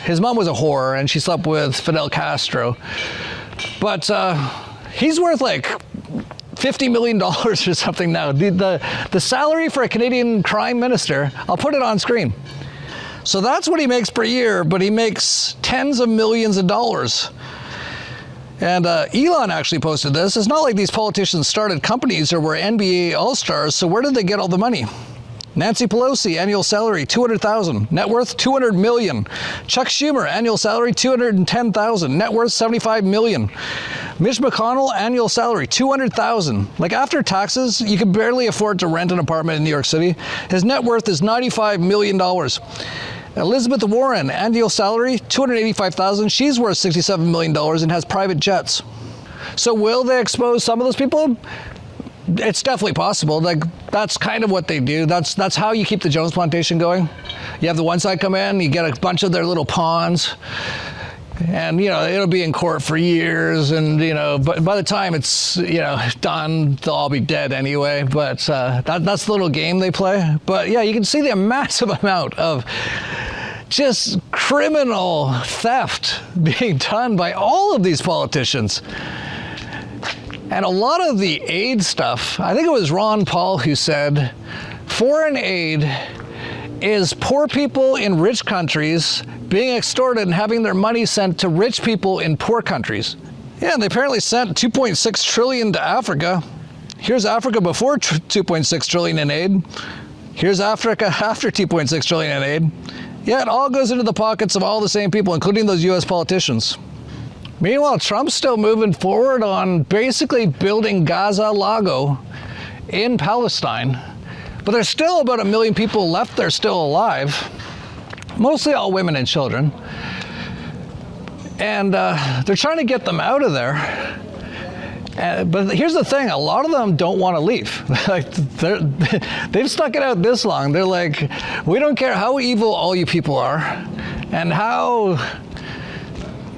his mom was a whore, and she slept with Fidel Castro. But he's worth like $50 million or something now. The salary for a Canadian crime minister, I'll put it on screen. So that's what he makes per year, but he makes tens of millions of dollars. And Elon actually posted this. It's not like these politicians started companies or were NBA all-stars, so where did they get all the money? Nancy Pelosi, annual salary, $200,000. Net worth, $200 million. Chuck Schumer, annual salary, $210,000. Net worth, $75 million. Mitch McConnell, annual salary, $200,000. Like after taxes, you can barely afford to rent an apartment in New York City. His net worth is $95 million. Elizabeth Warren, annual salary, $285,000. She's worth $67 million and has private jets. So will they expose some of those people? It's definitely possible. Like that's kind of what they do. That's how you keep the Jones plantation going. You have the one side come in, you get a bunch of their little pawns, and it'll be in court for years, and but by the time it's done, they'll all be dead anyway. But that's the little game they play. But yeah, you can see the massive amount of just criminal theft being done by all of these politicians. And a lot of the aid stuff, I think it was Ron Paul who said, foreign aid is poor people in rich countries being extorted and having their money sent to rich people in poor countries. Yeah, and they apparently sent $2.6 trillion to Africa. Here's Africa before $2.6 trillion in aid. Here's Africa after $2.6 trillion in aid. Yeah, it all goes into the pockets of all the same people, including those US politicians. Meanwhile, Trump's still moving forward on basically building Gaza Lago in Palestine. But there's still about 1 million people left there still alive, mostly all women and children. And they're trying to get them out of there. But here's the thing, a lot of them don't want to leave. They've stuck it out this long. They're like, we don't care how evil all you people are and how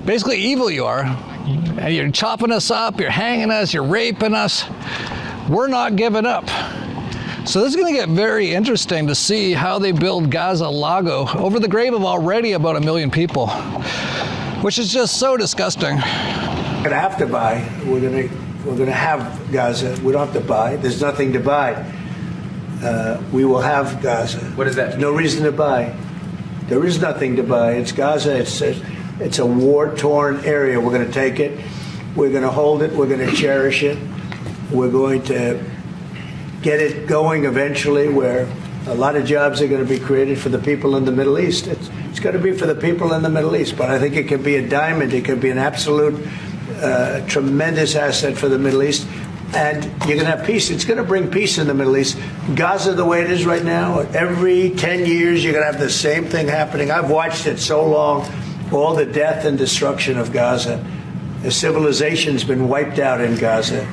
basically evil you are. And you're chopping us up, you're hanging us, you're raping us. We're not giving up. So this is going to get very interesting to see how they build Gaza Lago over the grave of already about 1 million people, which is just so disgusting. We're going to have to buy. We're going to have Gaza. We don't have to buy. There's nothing to buy. We will have Gaza. What is that? No reason to buy. There is nothing to buy. It's Gaza. It's a war-torn area. We're going to take it. We're going to hold it. We're going to cherish it. We're going to get it going eventually where a lot of jobs are going to be created for the people in the Middle East. It's going to be for the people in the Middle East, but I think it could be a diamond. It could be an absolute tremendous asset for the Middle East. And you're going to have peace. It's going to bring peace in the Middle East. Gaza, the way it is right now, every 10 years you're going to have the same thing happening. I've watched it so long. All the death and destruction of Gaza. The civilization's been wiped out in Gaza.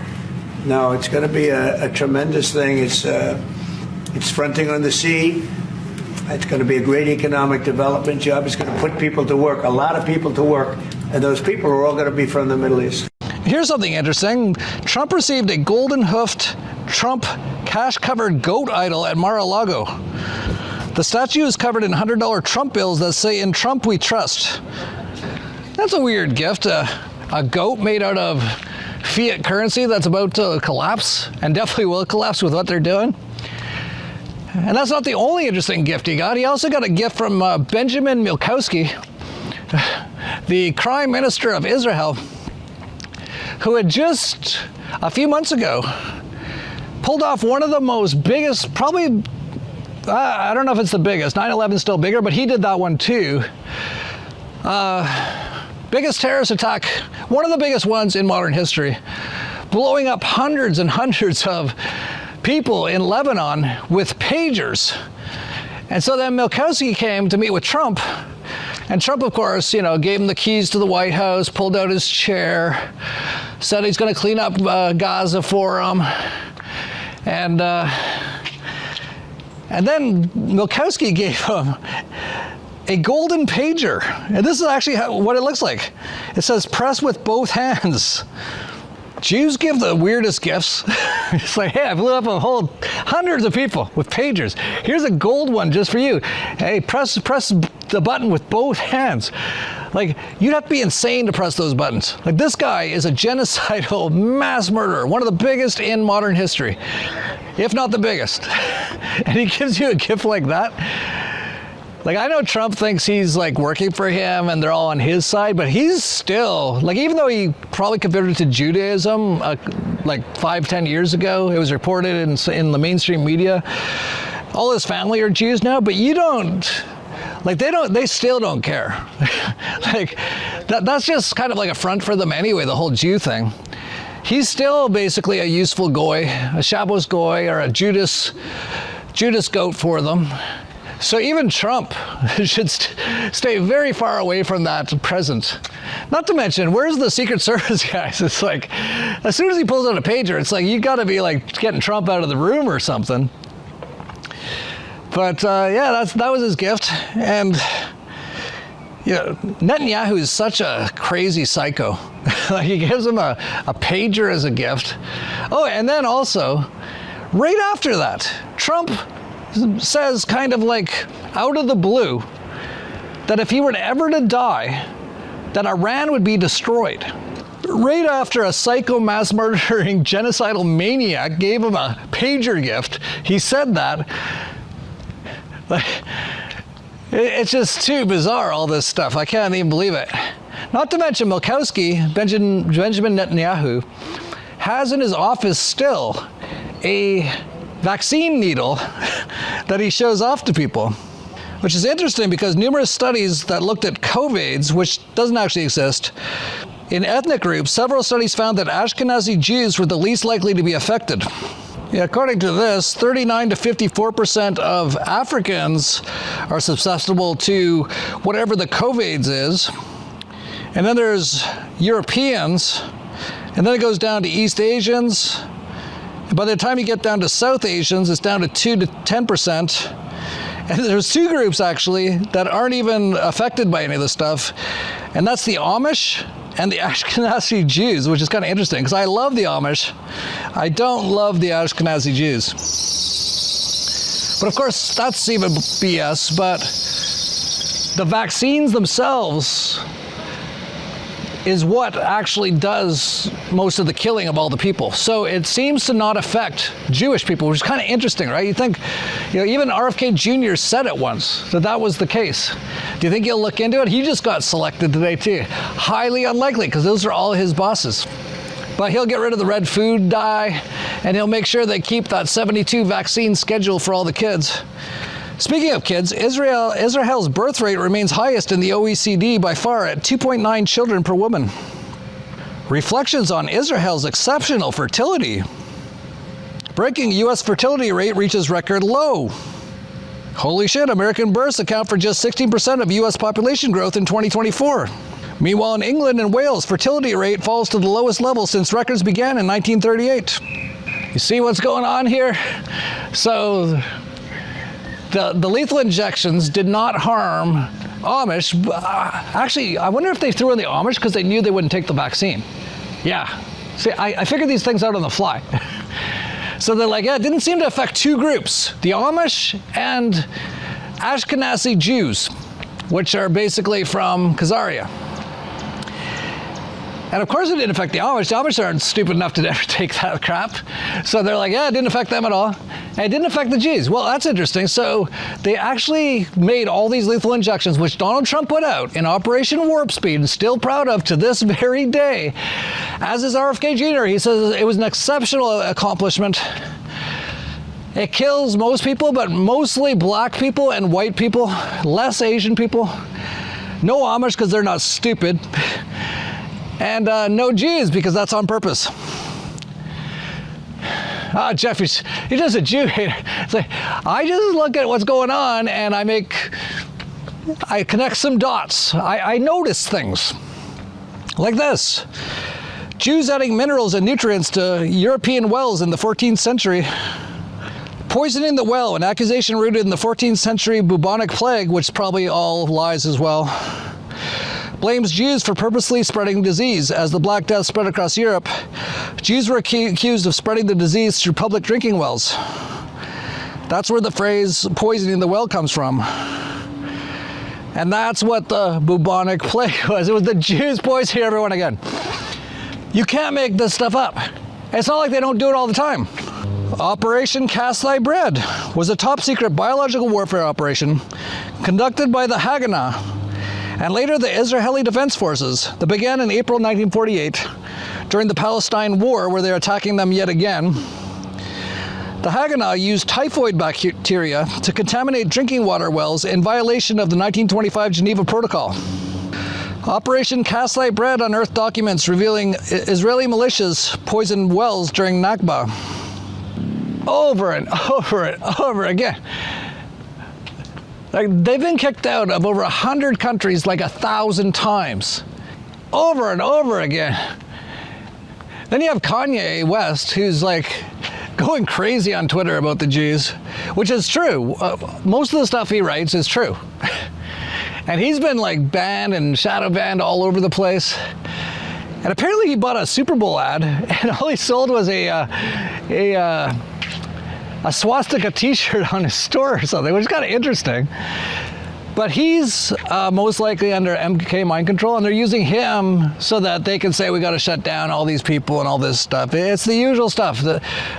No, it's going to be a tremendous thing. It's fronting on the sea. It's going to be a great economic development job. It's going to put people to work, a lot of people to work, and those people are all going to be from the Middle East. Here's something interesting. Trump received a golden-hoofed Trump cash-covered goat idol at Mar-a-Lago. The statue is covered in $100 Trump bills that say, "In Trump we trust." That's a weird gift. A goat made out of fiat currency that's about to collapse, and definitely will collapse with what they're doing. And that's not the only interesting gift he got. He also got a gift from Benjamin Milkowski, the crime minister of Israel, who had just a few months ago pulled off one of the most biggest, probably, I don't know if it's the biggest, 9/11 is still bigger, but he did that one too. Biggest terrorist attack, one of the biggest ones in modern history, blowing up hundreds and hundreds of people in Lebanon with pagers. And so then Milkowski came to meet with Trump, and Trump, of course, gave him the keys to the White House, pulled out his chair, said he's going to clean up Gaza for him, and then Milkowski gave him a golden pager. And this is actually what it looks like. It says, "Press with both hands." Jews give the weirdest gifts. It's like, hey, I blew up hundreds of people with pagers. Here's a gold one just for you. Hey, press the button with both hands. Like, you'd have to be insane to press those buttons. Like, this guy is a genocidal mass murderer, one of the biggest in modern history, if not the biggest. And he gives you a gift like that. Like, I know Trump thinks he's like working for him and they're all on his side, but he's still, like, even though he probably converted to Judaism like 5-10 years ago, it was reported in the mainstream media, all his family are Jews now, but you don't, like, they still don't care. Like, that's just kind of like a front for them anyway, the whole Jew thing. He's still basically a useful goy, a Shabbos goy, or a Judas goat for them. So even Trump should stay very far away from that present. Not to mention, where's the Secret Service guys? It's like, as soon as he pulls out a pager, it's like, you gotta be like getting Trump out of the room or something. But yeah, that was his gift. And yeah, Netanyahu is such a crazy psycho. Like, he gives him a pager as a gift. Oh, and then also, right after that, Trump says, kind of like out of the blue, that if he were ever to die, that Iran would be destroyed. Right after a psycho mass murdering genocidal maniac gave him a pager gift, he said that. Like, it's just too bizarre, all this stuff. I can't even believe it. Not to mention Milkowski, Benjamin Netanyahu, has in his office still a vaccine needle that he shows off to people, which is interesting because numerous studies that looked at COVIDs, which doesn't actually exist, in ethnic groups, several studies found that Ashkenazi Jews were the least likely to be affected. Yeah, according to this, 39 to 54% of Africans are susceptible to whatever the COVIDs is. And then there's Europeans, and then it goes down to East Asians. By the time you get down to South Asians, it's down to 2 to 10%. And there's two groups, actually, that aren't even affected by any of this stuff. And that's the Amish and the Ashkenazi Jews, which is kind of interesting, because I love the Amish. I don't love the Ashkenazi Jews. But of course, that's even BS, but the vaccines themselves is what actually does most of the killing of all the people. So it seems to not affect Jewish people, which is kind of interesting, right? You think, even RFK Jr. said it once, that was the case. Do you think he'll look into it? He just got selected today too. Highly unlikely, because those are all his bosses. But he'll get rid of the red food dye, and he'll make sure they keep that 72 vaccine schedule for all the kids. Speaking of kids, Israel's birth rate remains highest in the OECD by far at 2.9 children per woman. Reflections on Israel's exceptional fertility. Breaking U.S. fertility rate reaches record low. Holy shit, American births account for just 16% of U.S. population growth in 2024. Meanwhile, in England and Wales, fertility rate falls to the lowest level since records began in 1938. You see what's going on here? So, the lethal injections did not harm Amish. Actually, I wonder if they threw in the Amish because they knew they wouldn't take the vaccine. Yeah. See, I figured these things out on the fly. So they're like, yeah, it didn't seem to affect two groups, the Amish and Ashkenazi Jews, which are basically from Khazaria. And of course it didn't affect the Amish. The Amish aren't stupid enough to ever take that crap. So they're like, yeah, it didn't affect them at all. And it didn't affect the Jews. Well, that's interesting. So they actually made all these lethal injections, which Donald Trump put out in Operation Warp Speed, and still proud of to this very day. As is RFK Jr., he says it was an exceptional accomplishment. It kills most people, but mostly black people and white people, less Asian people. No Amish because they're not stupid. And no Jews, because that's on purpose. Jeff, he's just a Jew hater. It's like, I just look at what's going on and I connect some dots. I notice things. Like this. Jews adding minerals and nutrients to European wells in the 14th century. Poisoning the well, an accusation rooted in the 14th century bubonic plague, which probably all lies as well. Blames Jews for purposely spreading disease. As the Black Death spread across Europe, Jews were accused of spreading the disease through public drinking wells. That's where the phrase poisoning the well comes from. And that's what the bubonic plague was. It was the Jews poisoning everyone again. You can't make this stuff up. It's not like they don't do it all the time. Operation Cast Thy Bread was a top-secret biological warfare operation conducted by the Haganah and later the Israeli Defense Forces that began in April 1948 during the Palestine War, where they're attacking them yet again. The Haganah used typhoid bacteria to contaminate drinking water wells in violation of the 1925 Geneva Protocol. Operation Cast Thy Bread unearthed documents revealing Israeli militias poisoned wells during Nakba. Over and over and over again. Like, they've been kicked out of over 100 countries like 1,000 times. Over and over again. Then you have Kanye West, who's like going crazy on Twitter about the Jews, which is true. Most of the stuff he writes is true. And he's been like banned and shadow banned all over the place. And apparently he bought a Super Bowl ad, and all he sold was a swastika t-shirt on his store or something, which is kind of interesting. But he's most likely under MK mind control, and they're using him so that they can say we got to shut down all these people and all this stuff. It's the usual stuff.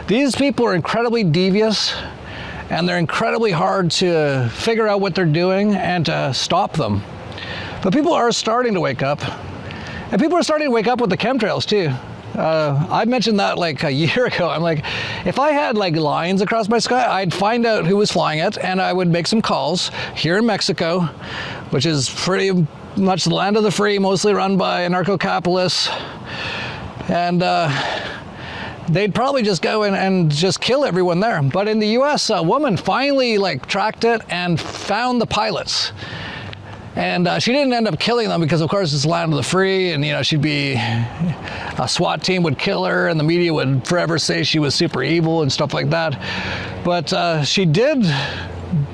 These people are incredibly devious, and they're incredibly hard to figure out what they're doing and to stop them. But people are starting to wake up, and people are starting to wake up with the chemtrails too. I mentioned that like a year ago. I'm like, if I had like lines across my sky, I'd find out who was flying it, and I would make some calls here in Mexico, which is pretty much the land of the free, mostly run by anarcho-capitalists. And they'd probably just go in and just kill everyone there. But in the US, a woman finally like tracked it and found the pilots. And she didn't end up killing them because, of course, it's the land of the free, and, you know, she'd be, a SWAT team would kill her, and the media would forever say she was super evil and stuff like that. But she did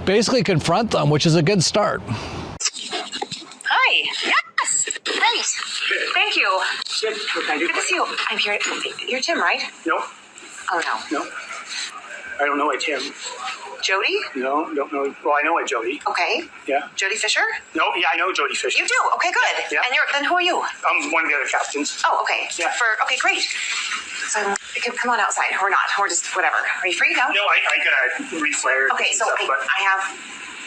basically confront them, which is a good start. Hi. Yes. Great. Thank you. Good to see you. I'm here. You're Tim, right? No. Oh, no. No. I don't know a Tim. Jody? No, don't know. Well, I know a Jody. Okay. Yeah. Jody Fisher? No, yeah, I know Jody Fisher. You do? Okay, good. Yeah. And then who are you? I'm one of the other captains. Oh, okay. Yeah. Okay, great. So, come on outside. Or not. Or just whatever. Are you free? No? No, I gotta reflare. Okay, so stuff, but I have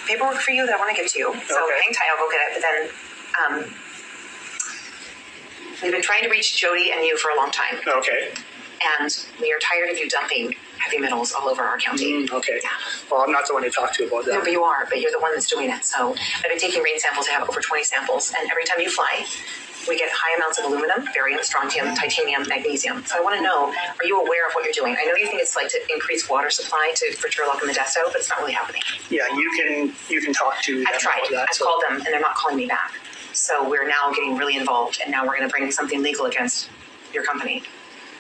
paperwork for you that I want to give to you. So hang tight, I'll go get it. But then, we've been trying to reach Jody and you for a long time. Okay. And we are tired of you dumping heavy metals all over our county. Okay. Yeah. Well, I'm not the one to talk to about that. No, but you are. But you're the one that's doing it. So I've been taking rain samples. I have over 20 samples. And every time you fly, we get high amounts of aluminum, barium, strontium, titanium, magnesium. So I want to know, are you aware of what you're doing? I know you think it's like to increase water supply for Turlock and Modesto, but it's not really happening. Yeah, you can talk to them. I've tried. That, I've called them, and they're not calling me back. So we're now getting really involved, and now we're going to bring something legal against your company.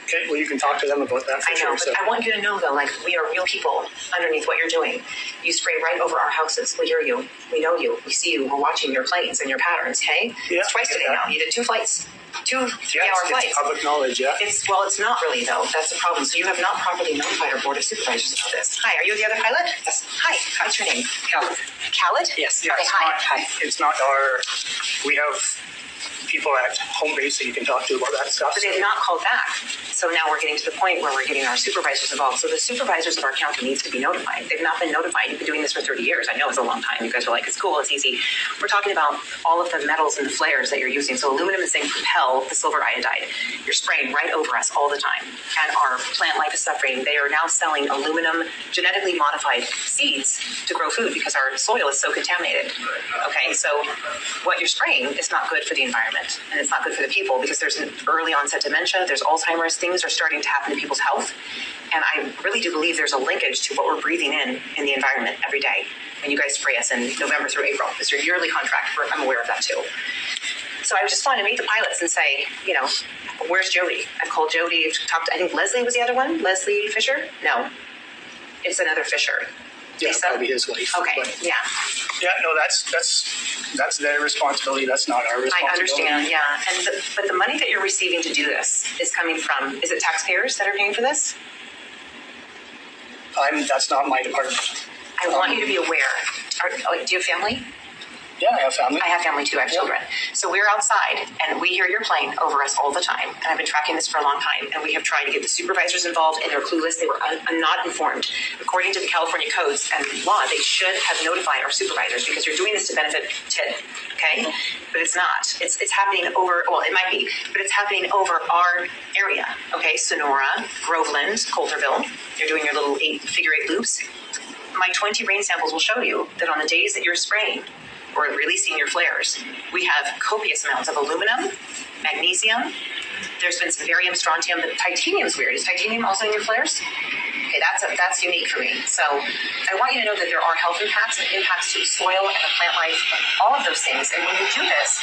Okay, well, you can talk to them about that for I know, sure. but I want you to know, though, like, we are real people underneath what you're doing. You spray right over our houses. We hear you. We know you. We see you. We're watching your planes and your patterns, okay? Yeah, it's twice today now. You did 2 flights. 2 3-hour flights. It's public knowledge, yeah. It's not really, though. That's the problem. So you have not properly notified our board of supervisors about this. Hi, are you the other pilot? Yes. Hi, what's your name? Khaled. Khaled? Yes. Yeah, okay, hi. It's not we have people at home base that you can talk to about that stuff. But they have not called back. So now we're getting to the point where we're getting our supervisors involved. So the supervisors of our county needs to be notified. They've not been notified. You've been doing this for 30 years. I know it's a long time. You guys are like, it's cool, it's easy. We're talking about all of the metals and the flares that you're using. So aluminum and zinc propel the silver iodide. You're spraying right over us all the time. And our plant life is suffering. They are now selling aluminum genetically modified seeds to grow food because our soil is so contaminated. Okay, so what you're spraying is not good for the environment. And it's not good for the people because there's an early onset dementia, there's Alzheimer's, things are starting to happen to people's health. And I really do believe there's a linkage to what we're breathing in the environment every day. And you guys spray us in November through April. It's your yearly contract. I'm aware of that too. So I just wanted to meet the pilots and say, where's Jody? I've called Jody, talked to, I think Leslie was the other one. Leslie Fisher? No, it's another Fisher. Yeah, Lisa? probably his wife. Okay, but, yeah. Yeah, no, that's their responsibility. That's not our responsibility. I understand, yeah. But the money that you're receiving to do this is coming from, is it taxpayers that are paying for this? That's not my department. I want you to be aware. Do you have family? Yeah, I have family. I have family too. I have children. So we're outside and we hear your plane over us all the time. And I've been tracking this for a long time. And we have tried to get the supervisors involved, and they're clueless. They were not informed. According to the California codes and law, they should have notified our supervisors, because you're doing this to benefit TID. Okay? But it's not. It's happening over, well, it might be, but it's happening over our area. Okay? Sonora, Groveland, Coulterville. You're doing your little figure eight loops. My 20 rain samples will show you that on the days that you're spraying or releasing your flares, we have copious amounts of aluminum, magnesium. There's been some barium, strontium, but titanium's weird. Is titanium also in your flares? Okay, that's unique for me. So I want you to know that there are health impacts and impacts to the soil and the plant life, all of those things. And when you do this,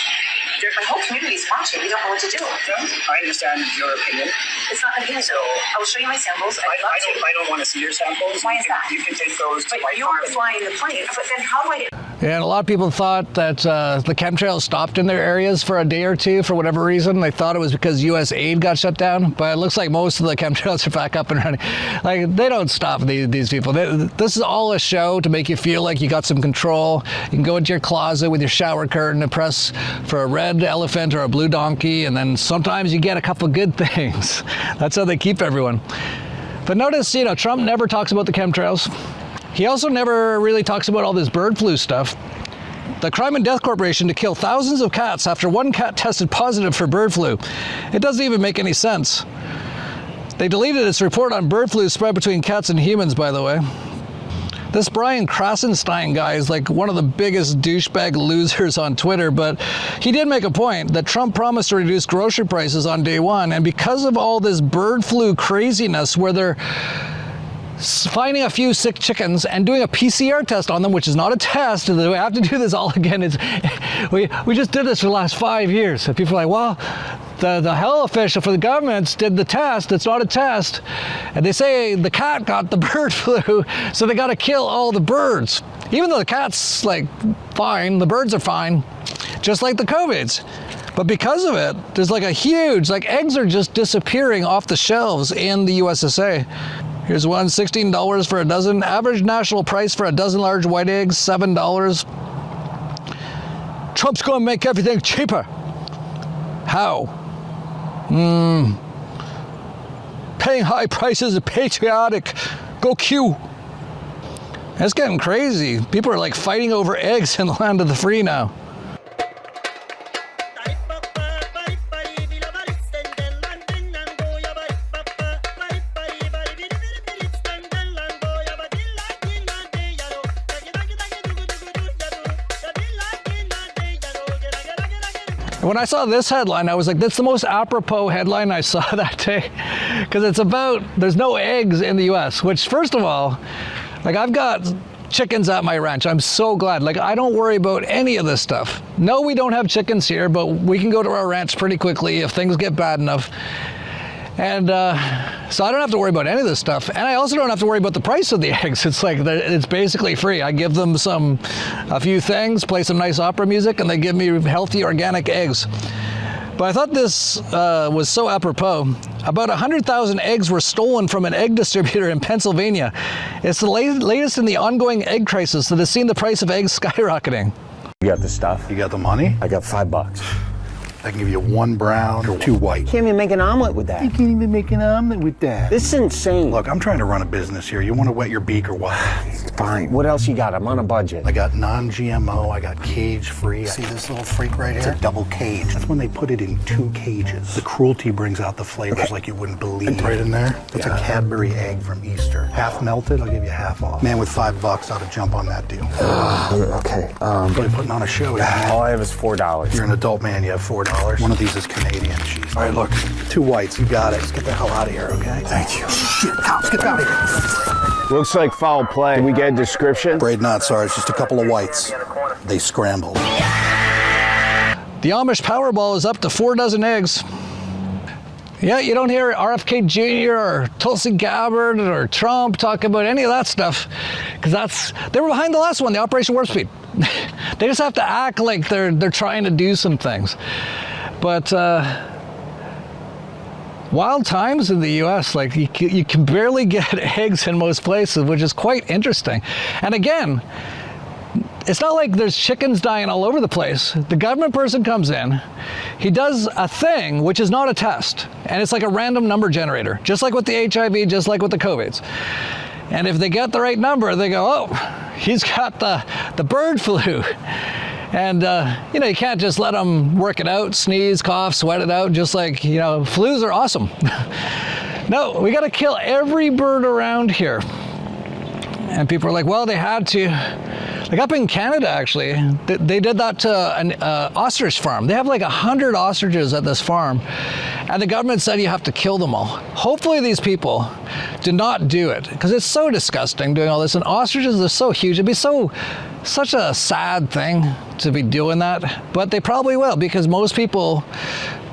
my whole community's watching. We don't know what to do. I understand your opinion. It's not an opinion. So I will show you my samples. I don't want to see your samples. Why is that? You can take those to but my you're farm. flying the plane. But then how do I... And a lot of people thought that the chemtrails stopped in their areas for a day or two for whatever reason. They thought it was because U.S. aid got shut down, but it looks like most of the chemtrails are back up and running. Like, they don't stop these people. This is all a show to make you feel like you got some control. You can go into your closet with your shower curtain and press for a red elephant or a blue donkey, and then sometimes you get a couple good things. That's how they keep everyone. But notice, Trump never talks about the chemtrails. He also never really talks about all this bird flu stuff. The Crime and Death Corporation to kill thousands of cats after one cat tested positive for bird flu. It doesn't even make any sense. They deleted its report on bird flu spread between cats and humans, by the way. This Brian Krasenstein guy is like one of the biggest douchebag losers on Twitter, but he did make a point that Trump promised to reduce grocery prices on day one, and because of all this bird flu craziness where they're finding a few sick chickens and doing a PCR test on them, which is not a test. We have to do this all again. We just did this for the last 5 years. And people are like, well, the health official for the governments did the test. It's not a test. And they say the cat got the bird flu, so they got to kill all the birds. Even though the cat's like fine, the birds are fine, just like the COVIDs. But because of it, there's like a huge, eggs are just disappearing off the shelves in the USSA. Here's one, $16 for a dozen. Average national price for a dozen large white eggs, $7. Trump's going to make everything cheaper. How? Paying high prices is patriotic. Go Q. It's getting crazy. People are fighting over eggs in the land of the free now. When I saw this headline, I was like, that's the most apropos headline I saw that day. Because it's about, there's no eggs in the US, which first of all, I've got chickens at my ranch. I'm so glad. I don't worry about any of this stuff. No, we don't have chickens here, but we can go to our ranch pretty quickly if things get bad enough. And so I don't have to worry about any of this stuff. And I also don't have to worry about the price of the eggs. It's basically free. I give them a few things, play some nice opera music, and they give me healthy organic eggs. But I thought this was so apropos. About 100,000 eggs were stolen from an egg distributor in Pennsylvania. It's the latest in the ongoing egg crisis that has seen the price of eggs skyrocketing. You got the stuff? You got the money? I got $5. I can give you 1 brown or 2 white. You can't even make an omelet with that. You can't even make an omelet with that. This is insane. Look, I'm trying to run a business here. You want to wet your beak or what? Fine. What else you got? I'm on a budget. I got non-GMO. I got cage-free. See this little freak right here? It's a double cage. That's when they put it in 2 cages. The cruelty brings out the flavors like you wouldn't believe. Right in there? It's a Cadbury egg from Easter. Half melted, I'll give you half off. Man with $5 ought to jump on that deal. Okay. Really putting on a show. All I have is $4. You're an adult man. You have $4. One of these is Canadian cheese. All right, look. 2 whites. You got it. Let's get the hell out of here, okay? Thank you. Shit, cops, get out of here. Looks like foul play. Can we get a description? Braid not, Sarge. Just a couple of whites. They scrambled. The Amish Powerball is up to 4 dozen eggs. Yeah, you don't hear RFK Jr. or Tulsi Gabbard or Trump talk about any of that stuff, because they were behind the last one, the Operation Warp Speed. They just have to act like they're trying to do some things. But wild times in the U.S., you can barely get eggs in most places, which is quite interesting. And again, it's not like there's chickens dying all over the place. The government person comes in, he does a thing which is not a test, and it's like a random number generator, just like with the HIV, just like with the COVIDs. And if they get the right number, they go, oh, he's got the bird flu. And, you know, you can't just let them work it out, sneeze, cough, sweat it out, just like, you know, flus are awesome. No, we got to kill every bird around here. And people are like, well, they had to. Like up in Canada, actually, they did that to an ostrich farm. They have like 100 ostriches at this farm, and the government said you have to kill them all. Hopefully these people did not do it, because it's so disgusting doing all this. And ostriches are so huge. It'd be such a sad thing to be doing that, but they probably will, because most people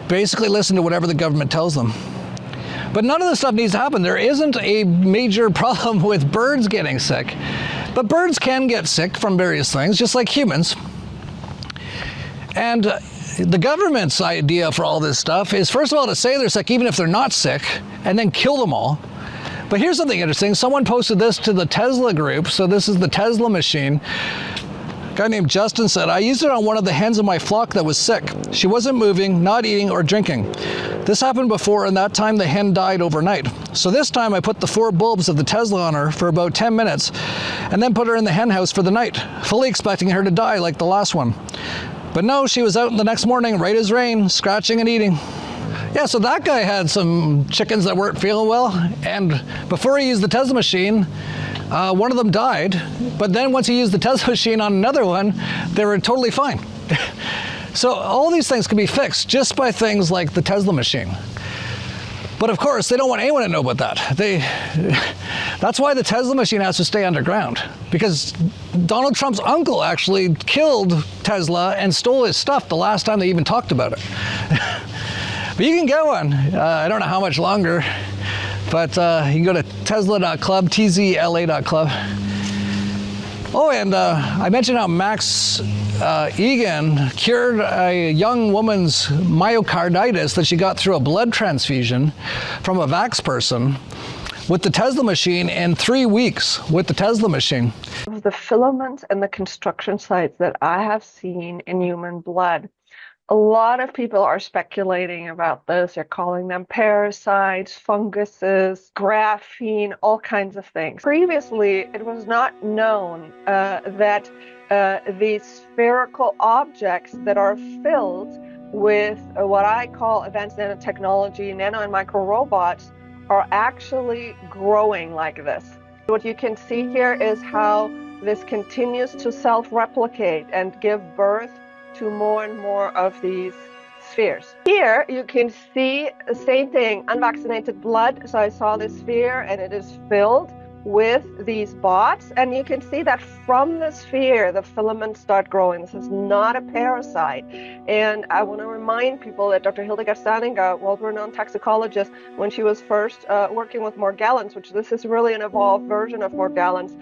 basically listen to whatever the government tells them. But none of this stuff needs to happen. There isn't a major problem with birds getting sick. But birds can get sick from various things, just like humans. And the government's idea for all this stuff is, first of all, to say they're sick even if they're not sick, and then kill them all. But here's something interesting. Someone posted this to the Tesla group. So this is the Tesla machine. A guy named Justin said, I used it on one of the hens of my flock that was sick. She wasn't moving, not eating, or drinking. This happened before, and that time the hen died overnight. So this time I put the 4 bulbs of the Tesla on her for about 10 minutes, and then put her in the hen house for the night, fully expecting her to die like the last one. But no, she was out the next morning, right as rain, scratching and eating. Yeah, so that guy had some chickens that weren't feeling well, and before he used the Tesla machine, one of them died, but then once he used the Tesla machine on another one, they were totally fine. So all these things can be fixed just by things like the Tesla machine. But of course, they don't want anyone to know about that. That's why the Tesla machine has to stay underground, because Donald Trump's uncle actually killed Tesla and stole his stuff the last time they even talked about it. But you can get one. I don't know how much longer, but you can go to tesla.club, tzla.club. Oh, and I mentioned how Max Egan cured a young woman's myocarditis that she got through a blood transfusion from a vax person with the Tesla machine in 3 weeks with the Tesla machine. The filaments and the construction sites that I have seen in human blood, a lot of people are speculating about this. They're calling them parasites, funguses, graphene, all kinds of things. Previously, it was not known that these spherical objects that are filled with what I call advanced nanotechnology, nano and micro robots, are actually growing like this. What you can see here is how this continues to self-replicate and give birth to more and more of these spheres. Here you can see the same thing, unvaccinated blood. So I saw this sphere and it is filled with these bots, and you can see that from the sphere the filaments start growing. This is not a parasite. And I want to remind people that Dr. Hildegard Staninger, world-renowned toxicologist, when she was first working with Morgellons, which this is really an evolved version of Morgellons,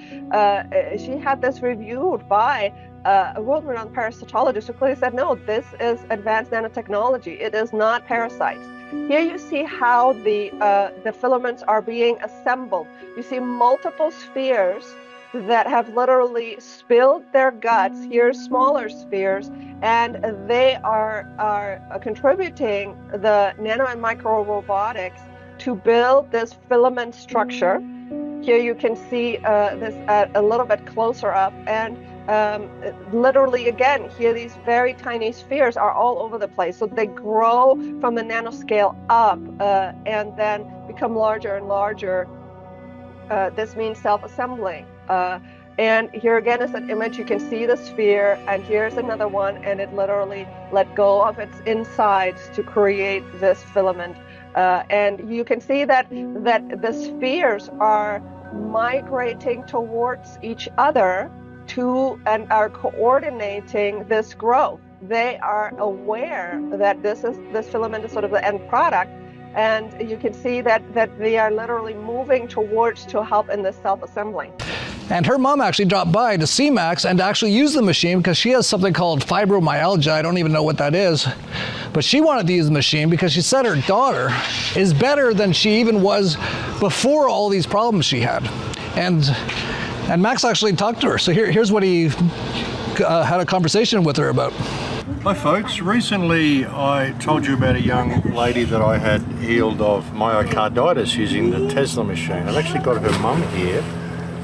she had this reviewed by a world-renowned parasitologist who clearly said, no, this is advanced nanotechnology. It is not parasites. Here you see how the filaments are being assembled. You see multiple spheres that have literally spilled their guts. Here's smaller spheres, and they are contributing the nano and micro robotics to build this filament structure. Here you can see this a little bit closer up, and literally again, here these very tiny spheres are all over the place. So they grow from the nanoscale up and then become larger and larger. This means self-assembling. And here again is an image. You can see the sphere, and here's another one, and it literally let go of its insides to create this filament. And you can see that the spheres are migrating towards each other and are coordinating this growth. They are aware that this filament is sort of the end product, and you can see that they are literally moving towards to help in this self-assembling. And her mom actually dropped by to see Max and to actually use the machine because she has something called fibromyalgia. I don't even know what that is. But she wanted to use the machine because she said her daughter is better than she even was before all these problems she had. And Max actually talked to her. So here's what he had a conversation with her about. Hi folks, recently I told you about a young lady that I had healed of myocarditis using the Tesla machine. I've actually got her mum here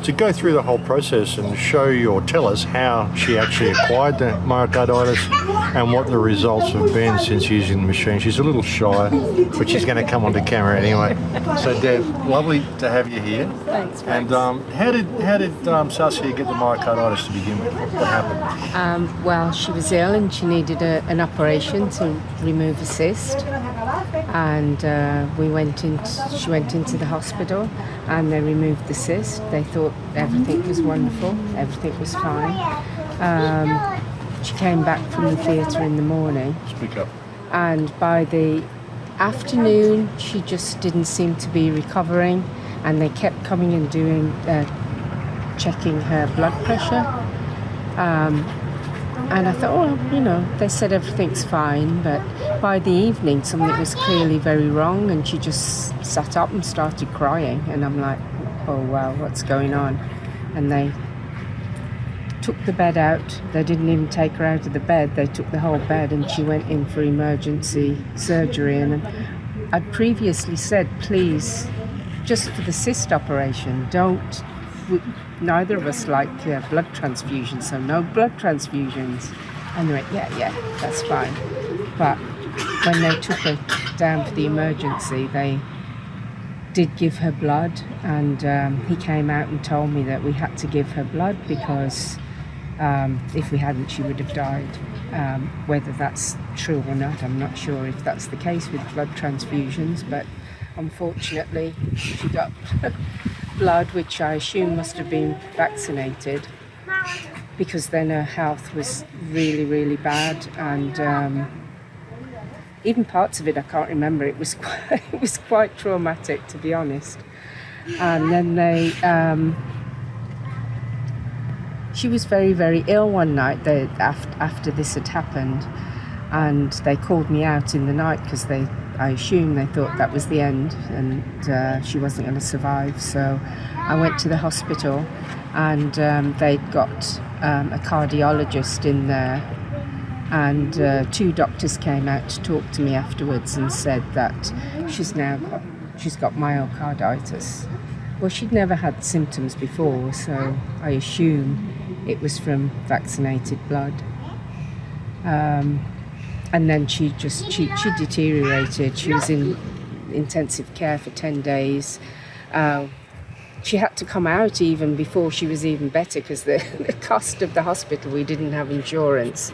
to go through the whole process and show you or tell us how she actually acquired the myocarditis and what the results have been since using the machine. She's a little shy, but she's going to come onto camera anyway. So Deb, lovely to have you here. Thanks, And how did Saskia get the myocarditis to begin with? What happened? Well, she was ill and she needed an operation to remove a cyst. And she went into the hospital and they removed the cyst. They thought everything was wonderful, everything was fine. She came back from the theatre in the morning. Speak up. And by the afternoon, she just didn't seem to be recovering. And they kept coming and doing, checking her blood pressure. And I thought, they said everything's fine, but by the evening something was clearly very wrong and she just sat up and started crying. And I'm like, oh wow, what's going on? And they took the bed out. They didn't even take her out of the bed. They took the whole bed and she went in for emergency surgery. And I'd previously said, please, just for the cyst operation, neither of us like blood transfusions, so no blood transfusions. And they went, yeah, that's fine. But when they took her down for the emergency, they did give her blood, and he came out and told me that we had to give her blood because if we hadn't, she would have died. Whether that's true or not, I'm not sure if that's the case with blood transfusions, but unfortunately, she got blood, which I assume must have been vaccinated, because then her health was really, really bad, and even parts of it I can't remember. It was quite traumatic, to be honest. And then she was very, very ill one night after this had happened, and they called me out in the night because I assume they thought that was the end and she wasn't going to survive. So I went to the hospital and they'd got a cardiologist in there, and 2 doctors came out to talk to me afterwards and said that she's got myocarditis. Well, she'd never had symptoms before, so I assume it was from vaccinated blood. And then she deteriorated. She was in intensive care for 10 days. She had to come out even before she was even better because the cost of the hospital, we didn't have insurance.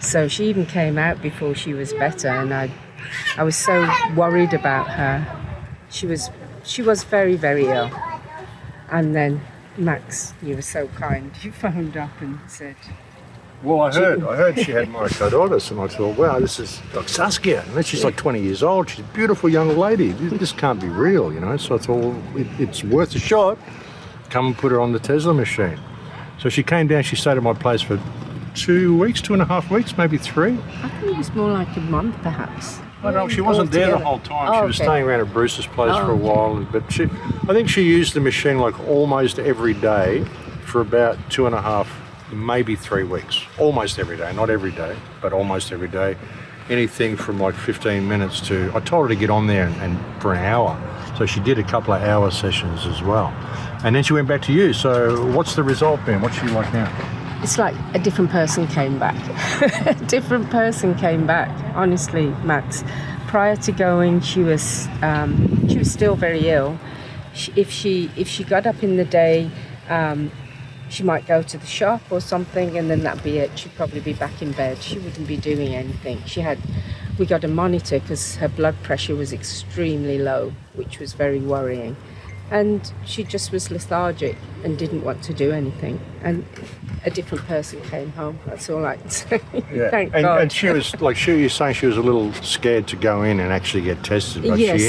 So she even came out before she was better, and I was so worried about her. She was very, very ill. And then, Max, you were so kind. You phoned up and said... Well, I heard she had myocarditis, and I thought, wow, this is like Saskia. And she's like 20 years old. She's a beautiful young lady. This can't be real, So I thought, well, it's worth a shot. Come and put her on the Tesla machine. So she came down. She stayed at my place for 2 weeks, 2.5 weeks, maybe 3. I think it was more like a month, perhaps. I know she wasn't there the whole time. She was staying around at Bruce's place for a while. But I think she used the machine like almost every day for about 2.5, maybe 3 weeks. Almost every day, not every day, but almost every day. Anything from like 15 minutes to, I told her to get on there and for an hour. So she did a couple of hour sessions as well. And then she went back to you. So what's the result been? What's she like now? It's like a different person came back. A different person came back, honestly, Max. Prior to going, she was still very ill. If she got up in the day, she might go to the shop or something, and then that'd be it. She'd probably be back in bed. She wouldn't be doing anything. We got a monitor because her blood pressure was extremely low, which was very worrying. And she just was lethargic and didn't want to do anything. And a different person came home. That's all I can say. Yeah. Thank God. And she was like, you were saying she was a little scared to go in and actually get tested. But yes,